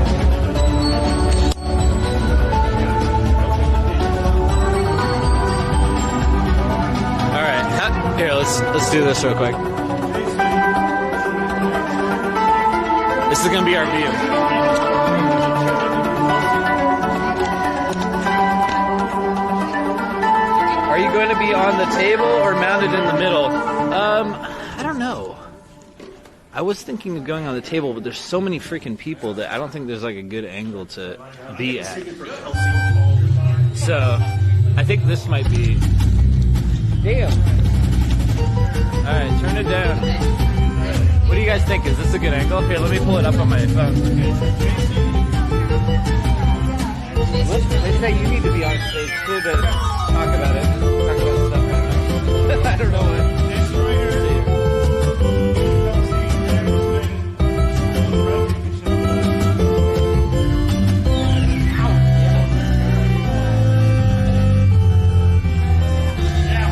All right, here. Let's do this real quick. This is gonna be our view. Are you going to be on the table or mounted in the middle? I don't know. I was thinking of going on the table, but there's so many freaking people that I don't think there's like a good angle to be at. So, I think this might be... Damn. Alright, turn it down. What do you guys think? Is this a good angle? Here, let me pull it up on my phone. They say you need to be on stage too to talk about it. Talk about stuff. I don't know what.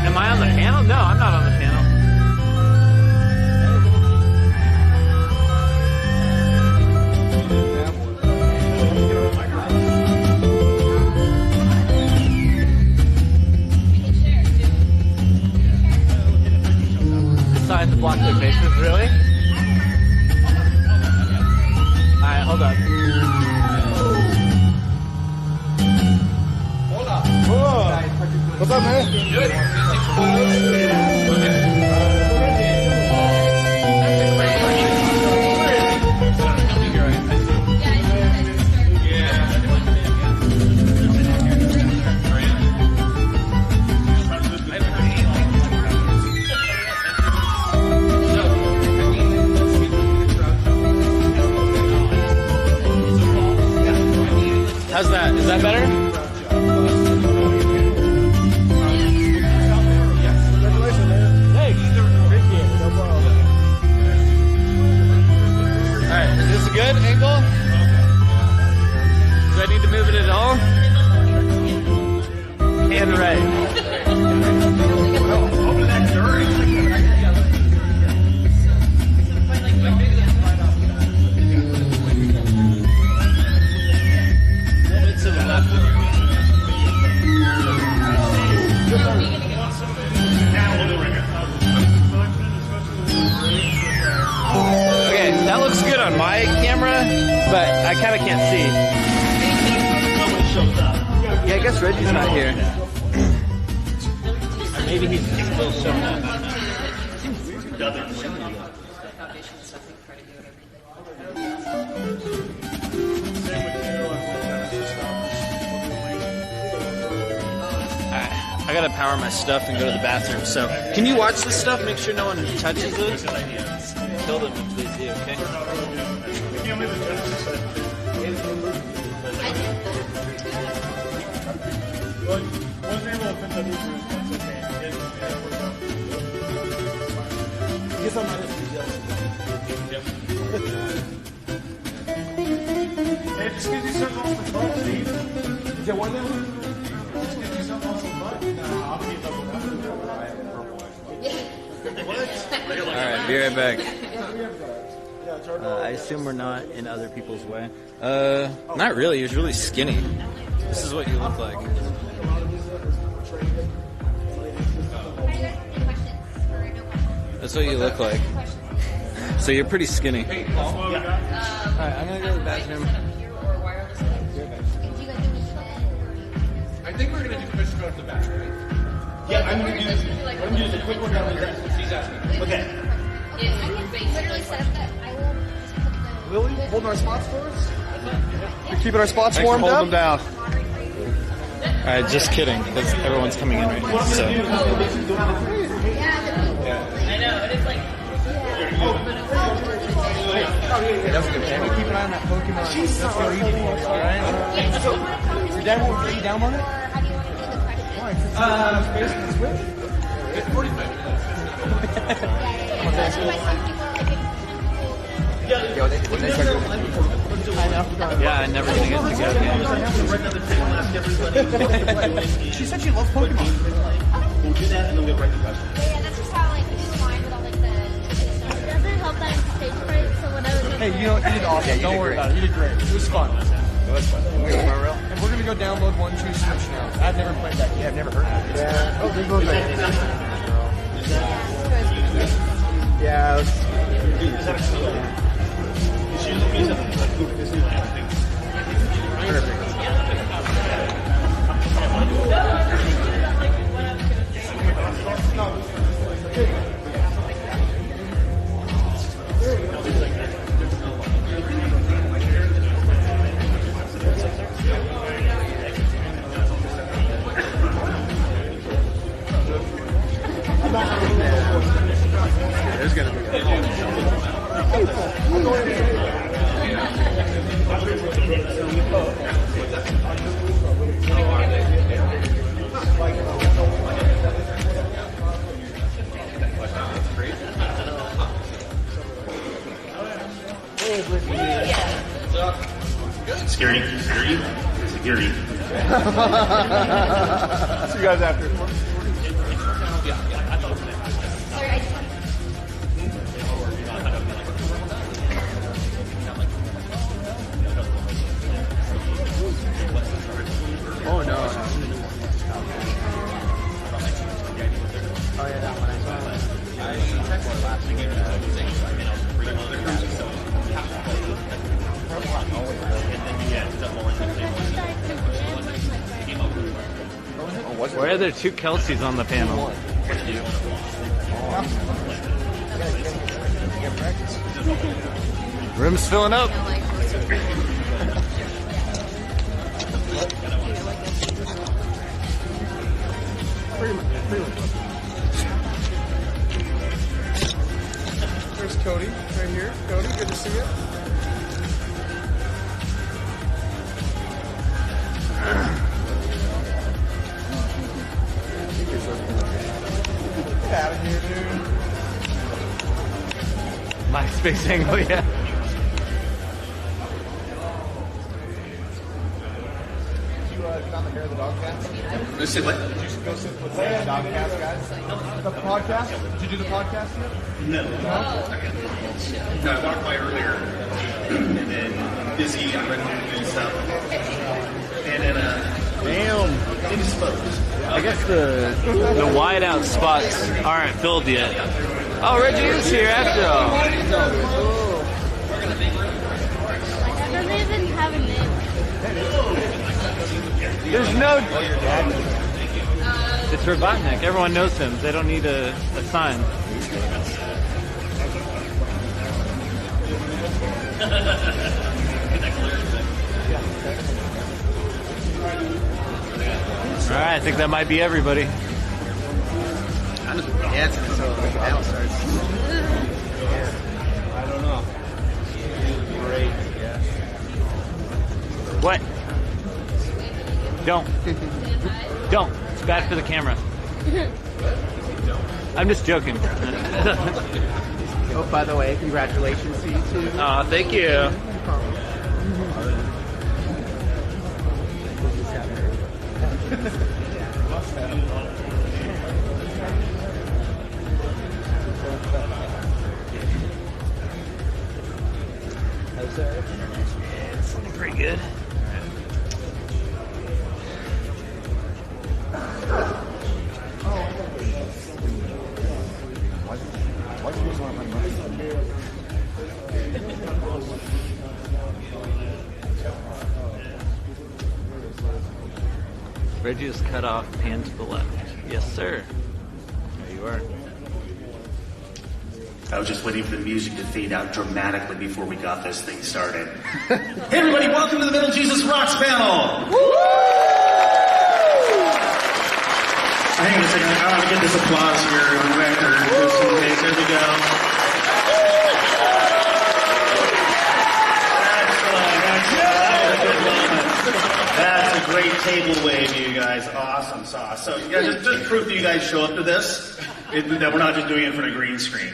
Am I on the panel? No, I'm not on the panel. Sign to block their faces, really? Alright, hold on. What's up, man? Good. How's that? Is that better? Thanks. Appreciate it. No problem. Alright, is this a good angle? Do I need to move it at all? And right. Open that door. To the left. Okay, that looks good on my camera, but I kind of can't see. Yeah, I guess Reggie's not here. Or maybe he's still showing up. I gotta power my stuff and go to the bathroom. So, can you watch this stuff? Make sure no one touches it. Kill them if they do, okay? Hey, just give you something off the phone, Steve. Is there one there? Just give you something off the phone. No, I'll keep up with that. Alright, be right back. I assume we're not in other people's way. Not really. He was really skinny. This is what you look like. That's what you look like. So you're pretty skinny. Alright, I'm gonna go to the bathroom. I think we're gonna do push go to the back, right? Yeah, I'm gonna do the quick one down here. She's asking. Okay. Literally set up that. I will. Lily, holding our spots for us? We're keeping our spots warmed up? Hold them down. Alright, just kidding, because everyone's coming in right now. So. I know, and it's like. That's good. And keep an eye on that Pokemon. That's our evening, alright? Your dad won't get you down on it? Why? Basically Switch? It's 45 Yeah, I'm never gonna get to go again. She said she loves Pokemon. We'll do that and then we'll write the question. Yeah, that's just how like you do fine with all like the. Doesn't help that it's stage fright, so when I was. Hey, you did awesome. Don't worry about it. You did great. It was fun. And we're gonna go download 1-2 Switch now. I've never played that yet. I've never heard of it. Yeah. Oh, there's both Yeah. There's gonna be Scary. Security. See you guys after. Oh no. Oh yeah, that one I saw. I checked one last week. Why are there two Kelseys on the panel? Room's filling up. There's Cody, right here. Cody, good to see you. Get out of here, dude. MySpace angle, yeah. Did you get on the hair of the dog cast? You said what? Did you go sit with the dog cast guys? The podcast? Did you do the podcast yet? No. No, I walked by earlier and then busy running through stuff. And then Damn. indisposed. I guess the wide out spots aren't filled yet. Oh, Reggie is here after all. I don't even have a name. There's no. It's Robotnik. Everyone knows him. They don't need a sign. Alright, I think that might be everybody. Yeah, it's until the battle starts. I don't know. Great. Yeah. What? Don't. Don't. It's bad for the camera. I'm just joking. Oh, by the way, congratulations to you too. Aw, thank you. It's looking pretty good. Reggie is cut off, pan to the left. Yes, sir. There you are. I was just waiting for the music to fade out dramatically before we got this thing started. Hey everybody, welcome to the Middle Jesus Rocks panel! Woo! Hang on a second, I want to get this applause here on record. Just in case. There we go. That's a great table wave, you guys. Awesome sauce. So, yeah, just proof that you guys show up to this, that we're not just doing it for a green screen,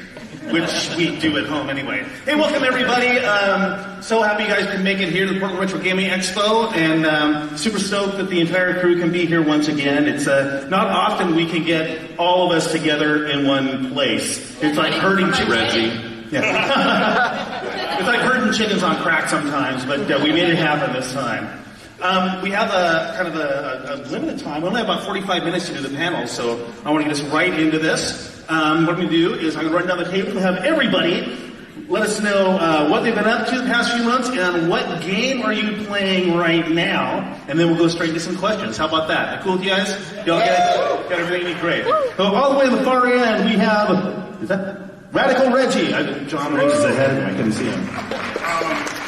which we do at home anyway. Hey, welcome everybody. So happy you guys can make it here to the Portland Retro Gaming Expo, and super stoked that the entire crew can be here once again. It's not often we can get all of us together in one place. It's like herding chickens. Yeah. It's like herding chickens on crack sometimes, but we made it happen this time. We have a kind of a limited time. We only have about 45 minutes to do the panel, so I want to get us right into this. What I'm going to do is I'm going to run down the table and have everybody let us know what they've been up to the past few months and what game are you playing right now, and then we'll go straight into some questions. How about that? That cool with you guys? Y'all got everything you need? Great. So all the way to the far end, we have, is that Radical Reggie? John was ahead of him. I couldn't see him.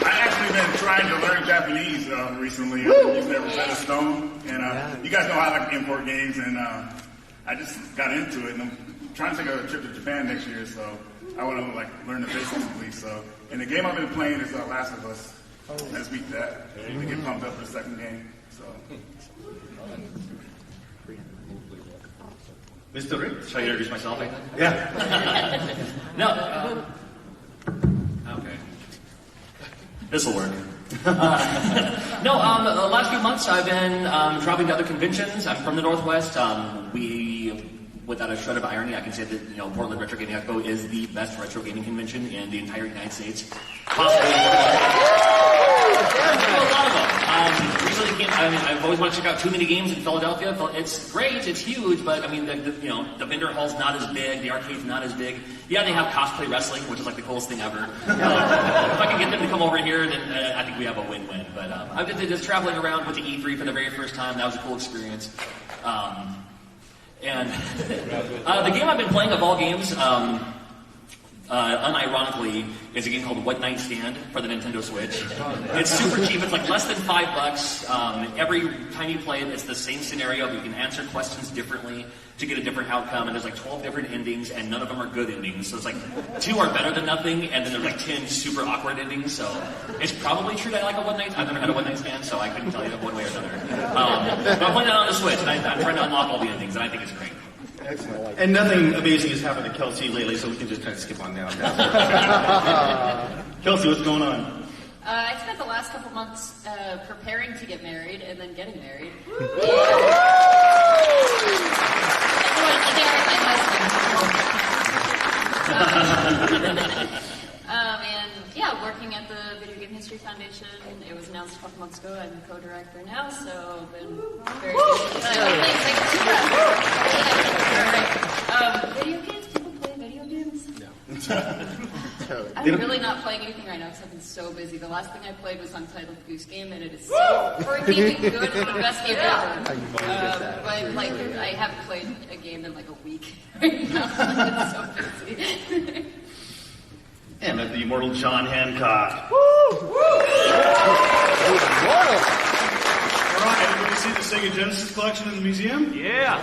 I actually been trying to learn Japanese recently. You've never set a stone, and you guys know I like to import games, and I just got into it, and I'm trying to take a trip to Japan next year, so I want to learn the basics at least. So, and the game I've been playing is Last of Us. Let's beat that. We get pumped up for the second game. So. Mr. Rick? Should I introduce myself, I think? Yeah. No. Okay. This'll work. The last few months I've been traveling to other conventions. I'm from the Northwest. Without a shred of irony, I can say that Portland Retro Gaming Expo is the best retro gaming convention in the entire United States. Possibly. A lot of them. Recently I've always wanted to check out Too Many Games in Philadelphia. It's great, it's huge, but I mean the vendor hall's not as big, the arcade's not as big. Yeah, they have cosplay wrestling, which is like the coolest thing ever. If I can get them to come over here, then I think we have a win-win. But I've been just traveling around with the E3 for the very first time. That was a cool experience. And the game I've been playing of all games, unironically, is a game called One Night Stand for the Nintendo Switch. It's super cheap. It's like less than $5. Every time you play it, it's the same scenario, but you can answer questions differently to get a different outcome. And there's like 12 different endings, and none of them are good endings. So it's like 2 are better than nothing, and then there's like 10 super awkward endings. So it's probably true that I like a one night. I've never had a one night stand, so I couldn't tell you one way or another. But I'm playing it on the Switch, and I'm trying to unlock all the endings, and I think it's great. Excellent. And nothing amazing has happened to Kelsey lately, so we can just kind of skip on down. Kelsey, what's going on? I spent the last couple months preparing to get married and then getting married. And yeah, working at the Video Game History Foundation. It was announced a couple months ago. I'm a co-director now, so I've been very busy. Video games? People play video games? No. I'm really not playing anything right now because I've been so busy. The last thing I played was Untitled Goose Game, and it is so freaking good. It's the best game ever. But I haven't played a game in like a week right now. It's so busy. And the immortal John Hancock. Woo! All right, everybody see the Sega Genesis collection in the museum? Yeah.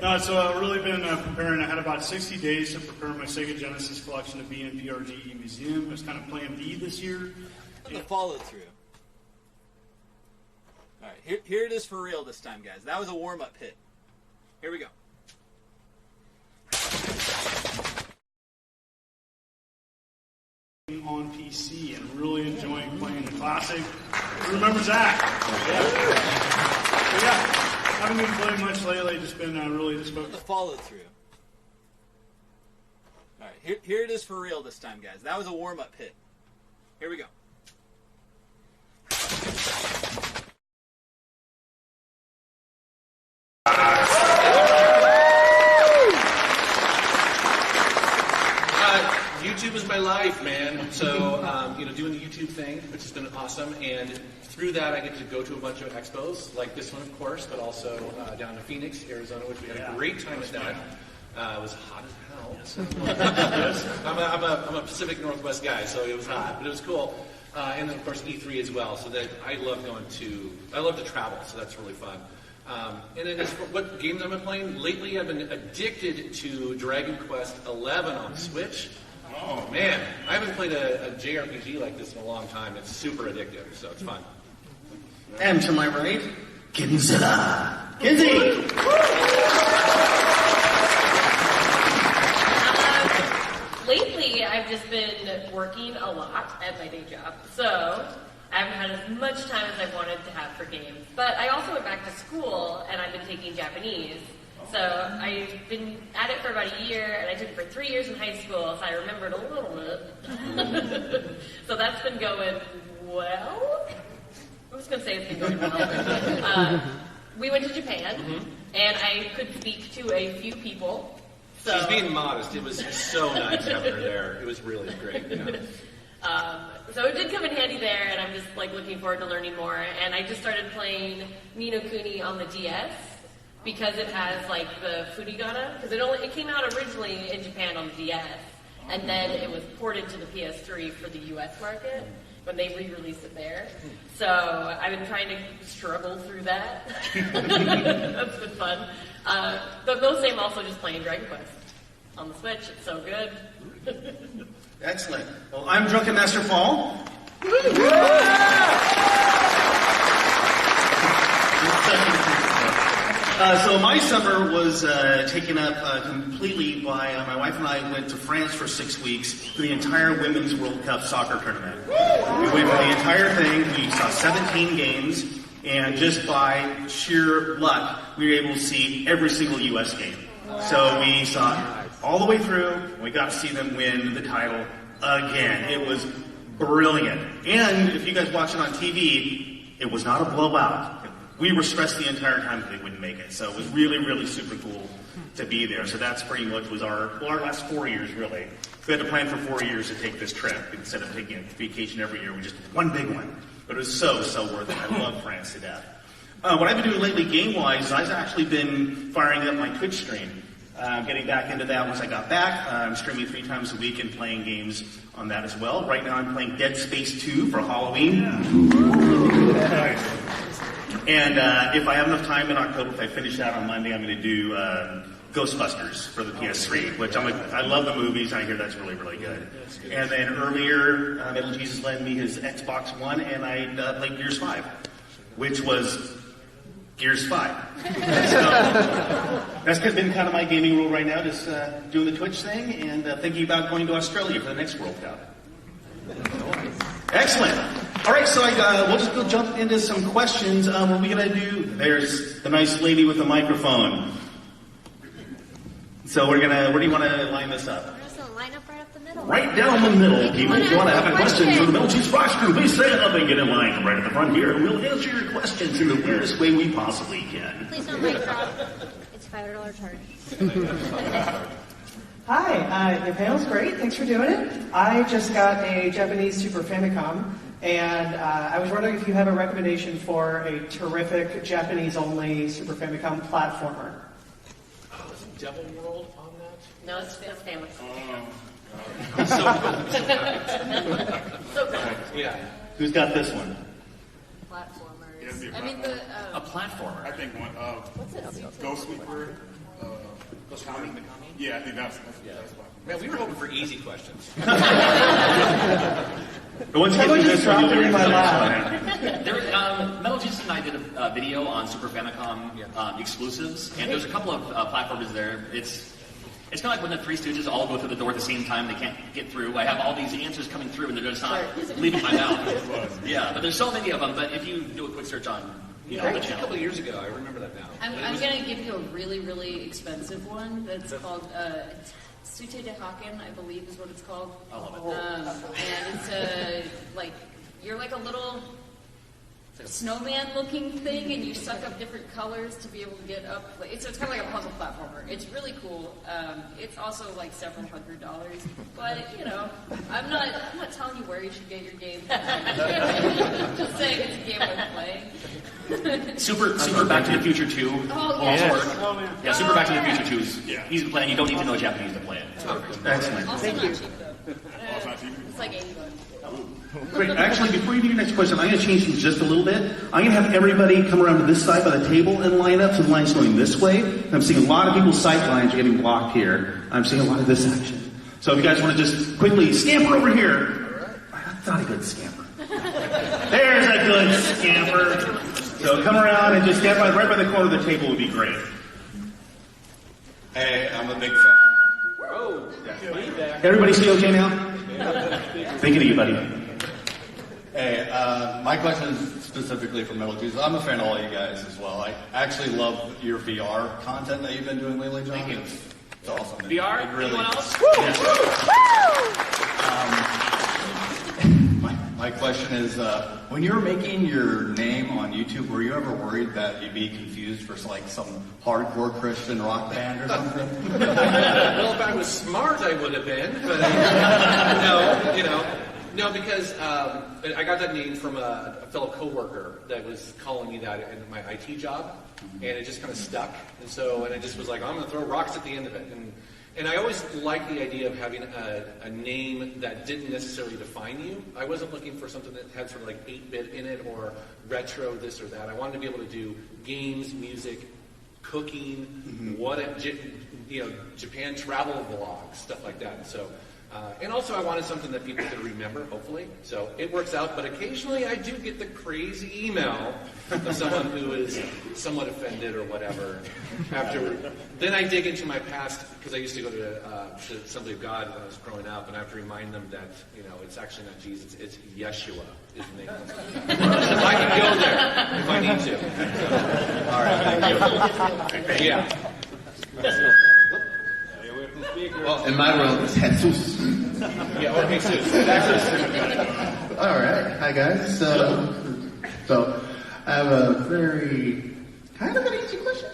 No, so I've really been preparing. I had about 60 days to prepare my Sega Genesis collection to be in PRGE Museum. I was kind of plan B this year. The follow through. All right, here it is for real this time, guys. That was a warm-up hit. Here we go. On PC and really enjoying playing the classic. Who remembers that? Yeah. Haven't been playing much lately. Just been really just focused. The follow through. All right, here it is for real this time, guys. That was a warm-up hit. Here we go. YouTube is my life, man. So, doing the YouTube thing, which has been awesome, and through that I get to go to a bunch of expos, like this one, of course, but also down to Phoenix, Arizona, which we had a great time at that. It was hot as hell. I'm a Pacific Northwest guy, so it was hot, but it was cool. And then, of course, E3 as well. So that I love to travel, so that's really fun. And then as for what games I've been playing, lately I've been addicted to Dragon Quest XI on Switch. Oh, man. I haven't played a JRPG like this in a long time. It's super addictive, so it's fun. And to my right, Kinzilla. Kinsey! Lately, I've just been working a lot at my day job, so I haven't had as much time as I wanted to have for games. But I also went back to school, and I've been taking Japanese. So I've been at it for about a year, and I took it for 3 years in high school, so I remembered a little bit. So that's been going well. I was going to say it's been going well. We went to Japan, and I could speak to a few people. So, she's being modest. It was so nice having her there. It was really great. Yeah. So it did come in handy there, and I'm just looking forward to learning more. And I just started playing Ni no Kuni on the DS because it has the furigana. Because it came out originally in Japan on the DS, and then it was ported to the PS3 for the US market when they re-released it there. So I've been trying to struggle through that. That's been fun. But mostly I'm also just playing Dragon Quest on the Switch. It's so good. Excellent. Well, I'm Drunken Master Paul. So my summer was taken up completely by my wife and I went to France for 6 weeks for the entire Women's World Cup soccer tournament. We went for the entire thing. We saw 17 games, and just by sheer luck, we were able to see every single U.S. game. So we saw it all the way through, and we got to see them win the title again. It was brilliant. And if you guys watch it on TV, it was not a blowout. We were stressed the entire time that they wouldn't make it. So it was really, really super cool to be there. So that's pretty much was our last 4 years, really. We had to plan for 4 years to take this trip. Instead of taking a vacation every year, we just did one big one. But it was so worth it. I love France to death. What I've been doing lately game-wise, I've actually been firing up my Twitch stream. Getting back into that once I got back. I'm streaming 3 times a week and playing games on that as well. Right now I'm playing Dead Space 2 for Halloween. And if I have enough time in October, if I finish that on Monday, I'm going to do Ghostbusters for the PS3, which I love the movies, and I hear that's really, really good. And then earlier, Metal Jesus lent me his Xbox One, and I played Gears 5, which was Gears 5. So that's been kind of my gaming rule right now, just doing the Twitch thing, and thinking about going to Australia for the next World Cup. Excellent. All right, so we'll just go jump into some questions. What are we going to do? There's the nice lady with the microphone. So where do you want to line this up? We're just going to line up right up the middle. Right down the middle, people. If you want to have a question for the Metal Cheese Frost crew, please stand up and get in line right at the front here, and we'll answer your questions in the weirdest way we possibly can. Please don't mic drop. It's $5 charge. Hi, your panel's great. Thanks for doing it. I just got a Japanese Super Famicom, and I was wondering if you have a recommendation for a terrific Japanese-only Super Famicom platformer. Oh, is Devil World on that? No, it's Family. So good. Yeah. Who's got this one? Platformers. I mean, a platformer. I think one. What's it? Ghost Sweeper. Yeah, I think that's Man, we were hoping for easy questions. The ones that just dropped in my lap. Metal Jesus and I did a video on Super Famicom exclusives, and there's a couple of platformers there. It's kind of like when the Three Stooges all go through the door at the same time. They can't get through. I have all these answers coming through, and they're just not leaving my mouth. Yeah, but there's so many of them. But if you do a quick search on the channel. A couple of years ago, I remember that now. I'm going to give you a really, really expensive one that's called Sute de Haken, I believe is what it's called. I love it. And it's you're like a little... snowman-looking thing, and you suck up different colors to be able to get up. So it's kind of like a puzzle platformer. It's really cool. It's also like several $100s, but I'm not telling you where you should get your game. Just saying it's a game worth playing. Super Back to the Future 2. Oh, yes. Yeah, Super Back to the Future 2 is easy to play, and you don't need to know Japanese to play it. Excellent. Also not cheap, though. It's like $80. Great. Actually, before you do your next question, I'm going to change things just a little bit. I'm going to have everybody come around to this side by the table and line up, so the line's going this way. And I'm seeing a lot of people's sight lines are getting blocked here. I'm seeing a lot of this action. So if you guys want to just quickly scamper over here. That's not a good scamper. There's a good scamper. So come around and just stand right by the corner of the table would be great. Hey, I'm a big fan. Everybody see okay now? Thinking of you, buddy. Hey, my question is specifically for Metal Gear. I'm a fan of all you guys as well. I actually love your VR content that you've been doing lately, John. Thank you. It's awesome. VR? It really, Anyone else? My question is, when you were making your name on YouTube, were you ever worried that you'd be confused for like some hardcore Christian rock band or something? Well, if I was smart, I would have been, but no, because I got that name from a fellow coworker that was calling me that in my IT job, and it just kind of stuck. And I just was like, I'm going to throw rocks at the end of it. And I always liked the idea of having a name that didn't necessarily define you. I wasn't looking for something that had sort of like 8-bit in it or retro this or that. I wanted to be able to do games, music, cooking, Japan travel vlogs, stuff like that. And also I wanted something that people could remember, hopefully. So it works out, but occasionally I do get the crazy email of someone who is somewhat offended or whatever. Then I dig into my past, because I used to go to Assembly of God when I was growing up, and I have to remind them that, it's actually not Jesus, it's Yeshua is the name. I can go there if I need to. All right, thank you. Yeah. Well, in my world, it's Jesus. Yeah, or Jesus. All right. Hi, guys. So I have a very kind of an easy question.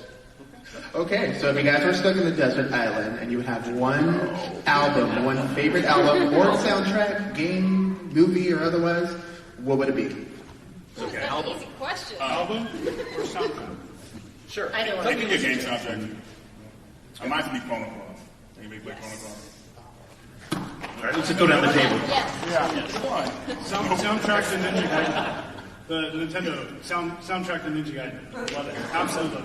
Okay, so if you guys were stuck in the desert island and you have one album, one favorite album, or soundtrack, game, movie, or otherwise, what would it be? Okay. That's an easy question. Album or soundtrack? Sure. Either one. I think a game soundtrack. I might be Chrono Cross. Anybody play Chrono Cross? All right, let's just go down the table. Yeah. Come on. Soundtrack to Ninja Gaiden. The Nintendo soundtrack to Ninja Gaiden. Love it. Absolutely.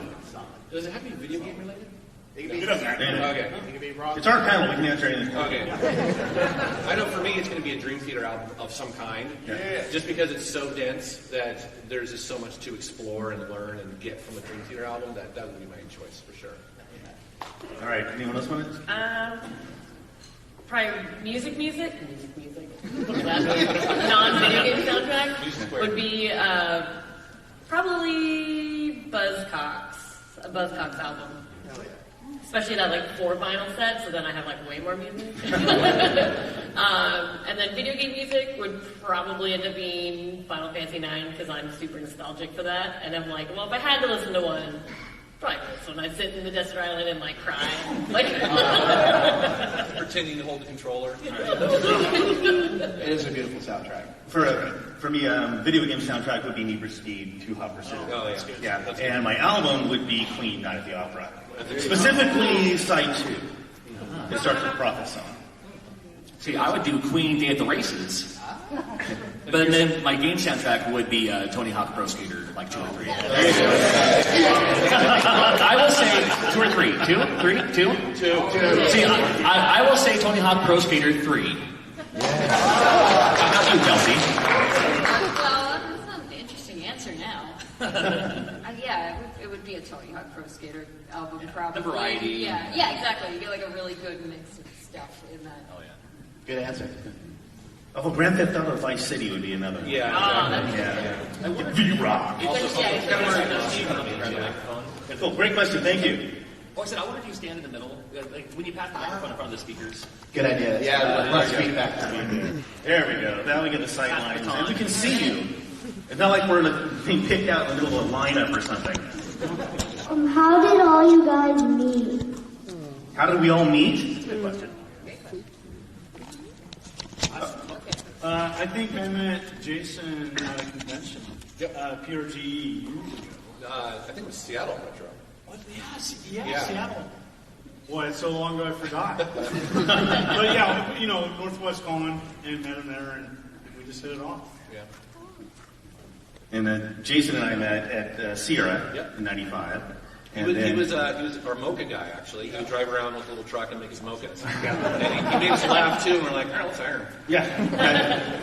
Does it have to be video game related? It doesn't have to. Okay. It's our panel. We can answer anything. Okay. I know for me it's going to be a Dream Theater album of some kind. Yeah. Just because it's so dense that there's just so much to explore and learn and get from a Dream Theater album that would be my choice for sure. All right. Anyone else want it? Probably music. Non-video game soundtrack would be probably a Buzzcocks album. Especially that 4 vinyl set, so then I have way more music. And then video game music would probably end up being Final Fantasy IX because I'm super nostalgic for that. And I'm like, well, if I had to listen to one, probably this one. I'd sit in the desert island and cry. Pretending to hold the controller. It is a beautiful soundtrack. For me, video game soundtrack would be Need for Speed 2 Hot Pursuit. Oh, yeah. Yeah. And my album would be Queen, Night at the Opera. Specifically, side 2. It starts with Prophet Song. See, I would do Queen Day at the Races. But then my game soundtrack would be Tony Hawk Pro Skater 2 or 3. I will say 2 or 3. 2? 2? See, I will say Tony Hawk Pro Skater 3. How about you, Kelsey? Well, that's an interesting answer now. It would be a Tony Hawk Pro Skater album, probably. The variety. Yeah, exactly. You get a really good mix of stuff in that. Oh, yeah. Good answer. Although Grand Theft Auto Vice City would be another one. Yeah. V-Rock. Cool. Great question. Thank you. Oh, I said, I wonder if you stand in the middle, when you pass the microphone in front of the speakers. Good idea. Yeah, less feedback. There we go. Now we get the sight lines. And we can see you. It's not like we're being picked out in the middle of a lineup or something. How did all you guys meet? How did we all meet? Good question. I think I met Jason at a convention. PRGE. I think it was Seattle Metro. What? Yeah, Seattle. Boy, it's so long ago I forgot. But yeah, Northwest Con and met him there, and we just hit it off. Yeah. And Jason and I met at Sierra in '95. He was our mocha guy, actually. He would drive around with a little truck and make his mochas. And he made us laugh, too, and we're like, all right, let's hire him. Yeah.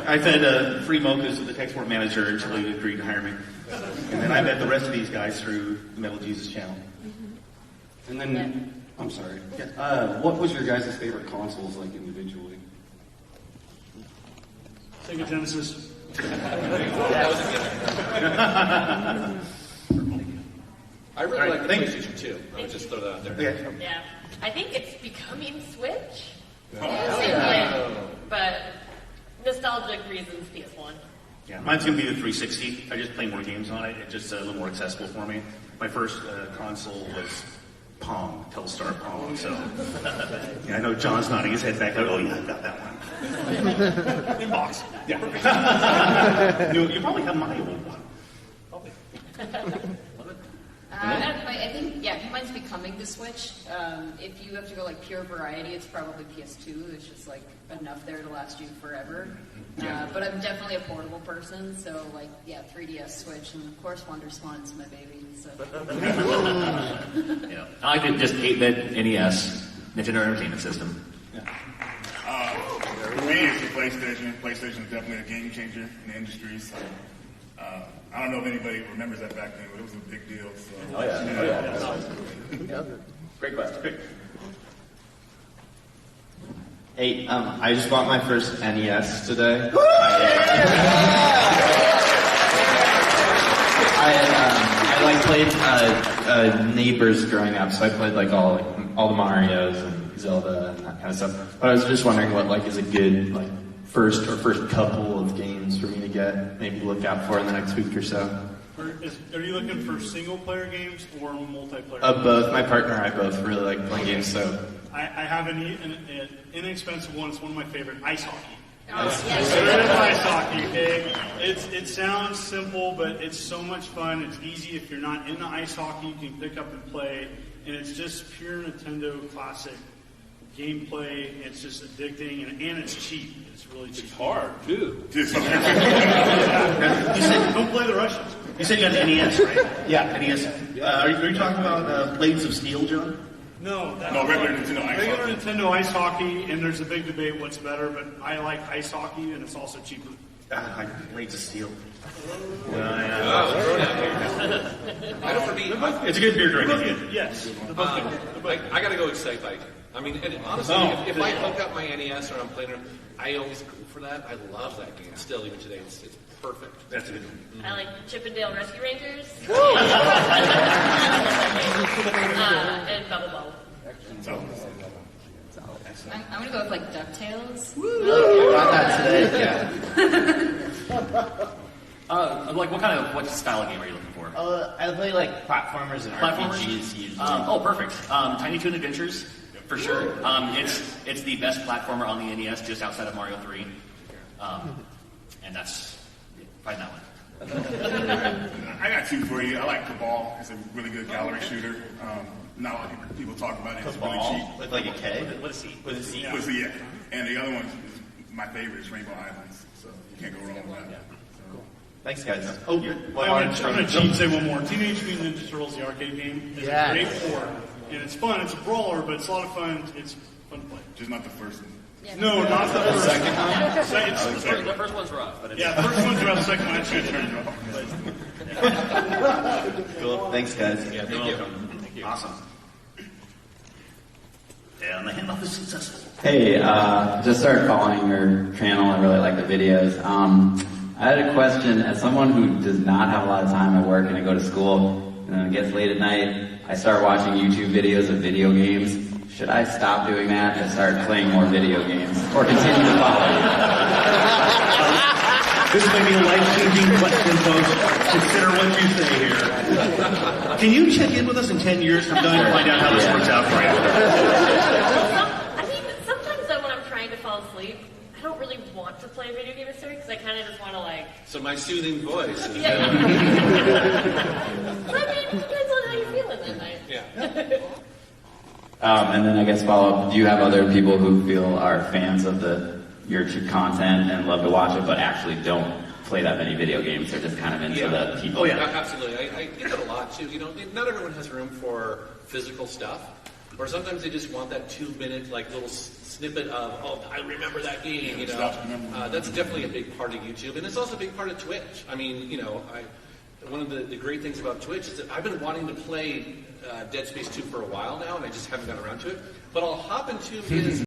I fed free mochas to the export manager until he agreed to hire me. And then I met the rest of these guys through the Metal Jesus channel. And then, I'm sorry. What was your guys' favorite consoles, like, individually? Sega Genesis. That was a given. I really like the PlayStation 2. I would just throw that out there. Yeah. I think it's becoming Switch. Oh. But nostalgic reasons, PS1. Yeah, mine's going to be the 360. I just play more games on it. It's just a little more accessible for me. My first console was Pong, Telstar Pong. So yeah, I know John's nodding his head back. Oh, yeah, I've got that one. Inbox. Yeah. you probably have my old one. Probably. I think, mine's becoming the Switch. If you have to go like pure variety, it's probably PS2. There's just like enough there to last you forever. But I'm definitely a portable person, so 3DS, Switch, and of course WonderSwan's my baby. So. Yeah. I like it just 8-bit NES, Nintendo Entertainment System. For me, it's the PlayStation. PlayStation is definitely a game changer in the industry. So, I don't know if anybody remembers that back then, but it was a big deal. So. Oh yeah. Great question. Great. Hey, I just bought my first NES today. I played Neighbors growing up, so I played all the Marios and Zelda and that kind of stuff. But I was just wondering what is a good first couple of games for me to get, maybe look out for in the next week or so. Are you looking for single-player games or multiplayer? Both. My partner and I both really like playing games, so. I have an inexpensive one. It's one of my favorite, ice hockey. Ice hockey, okay? It sounds simple, but it's so much fun. It's easy. If you're not into ice hockey, you can pick up and play. And it's just pure Nintendo classic gameplay. It's just addicting, and it's cheap. It's really cheap. It's hard, too. You said, don't play the Russians. You said you had an NES, right? Yeah. NES. Are you talking about Blades of Steel, John? No, regular Nintendo Ice regular Hockey. Nintendo Ice Hockey, and there's a big debate what's better, but I like Ice Hockey, and it's also cheaper. Blades of Steel. I know for me, it's a good beer drinking. Yes. I gotta go Excite Bike. I mean, and honestly, if I hook up my NES or I'm playing it, I always go for that. I love that game still, even today. It's perfect. That's a good one. I like Chippendale Rescue Rangers. And Bubble Bobble. I'm gonna go with DuckTales. Got that today, yeah. What style of game are you looking for? I play platformers and RPGs usually. Perfect. Tiny Toon Adventures, for sure. It's the best platformer on the NES, just outside of Mario 3. And that's probably that one. I got two for you. I like Cabal. It's a really good gallery shooter. Not a lot of people talk about it. It's really cheap. With a K? With a C. With a C. Yeah. And the other one is my favorite, is Rainbow Islands. So you can't go wrong with that. Cool. Thanks, guys. I'm going to cheat and say one more. Teenage Mutant Ninja Turtles, the arcade game, is a great port. And it's fun. It's a brawler, but it's a lot of fun. It's fun to play. Just not the first one. No, not the first. Second one? The first one's rough. But the first one's rough. The second one, it's good turn. Cool. Thanks, guys. Yeah, thank you. Awesome. And the handoff is successful. Hey, just started following your channel. I really like the videos. I had a question. As someone who does not have a lot of time at work and I go to school, and then it gets late at night, I start watching YouTube videos of video games. Should I stop doing that and start playing more video games? Or continue to follow you? This may be a life-changing question, folks. Consider what you say here. Can you check in with us in 10 years from now and find out how this works out for you? I mean, sometimes though when I'm trying to fall asleep, I don't really want to play video game necessarily because I kind of just want to like. So my soothing voice. Is Yeah. I mean, it depends on how you're feeling that night. Yeah. And then I guess follow up, do you have other people who feel are fans of your content and love to watch it, but actually don't play that many video games? They're just kind of into the people. Oh yeah, absolutely. I get that a lot too. You know, not everyone has room for physical stuff, or sometimes they just want that 2-minute like little snippet of, oh, I remember that game. You know, that's definitely a big part of YouTube, and it's also a big part of Twitch. I mean, you know, one of the great things about Twitch is that I've been wanting to play Dead Space 2 for a while now, and I just haven't gotten around to it. But I'll hop into his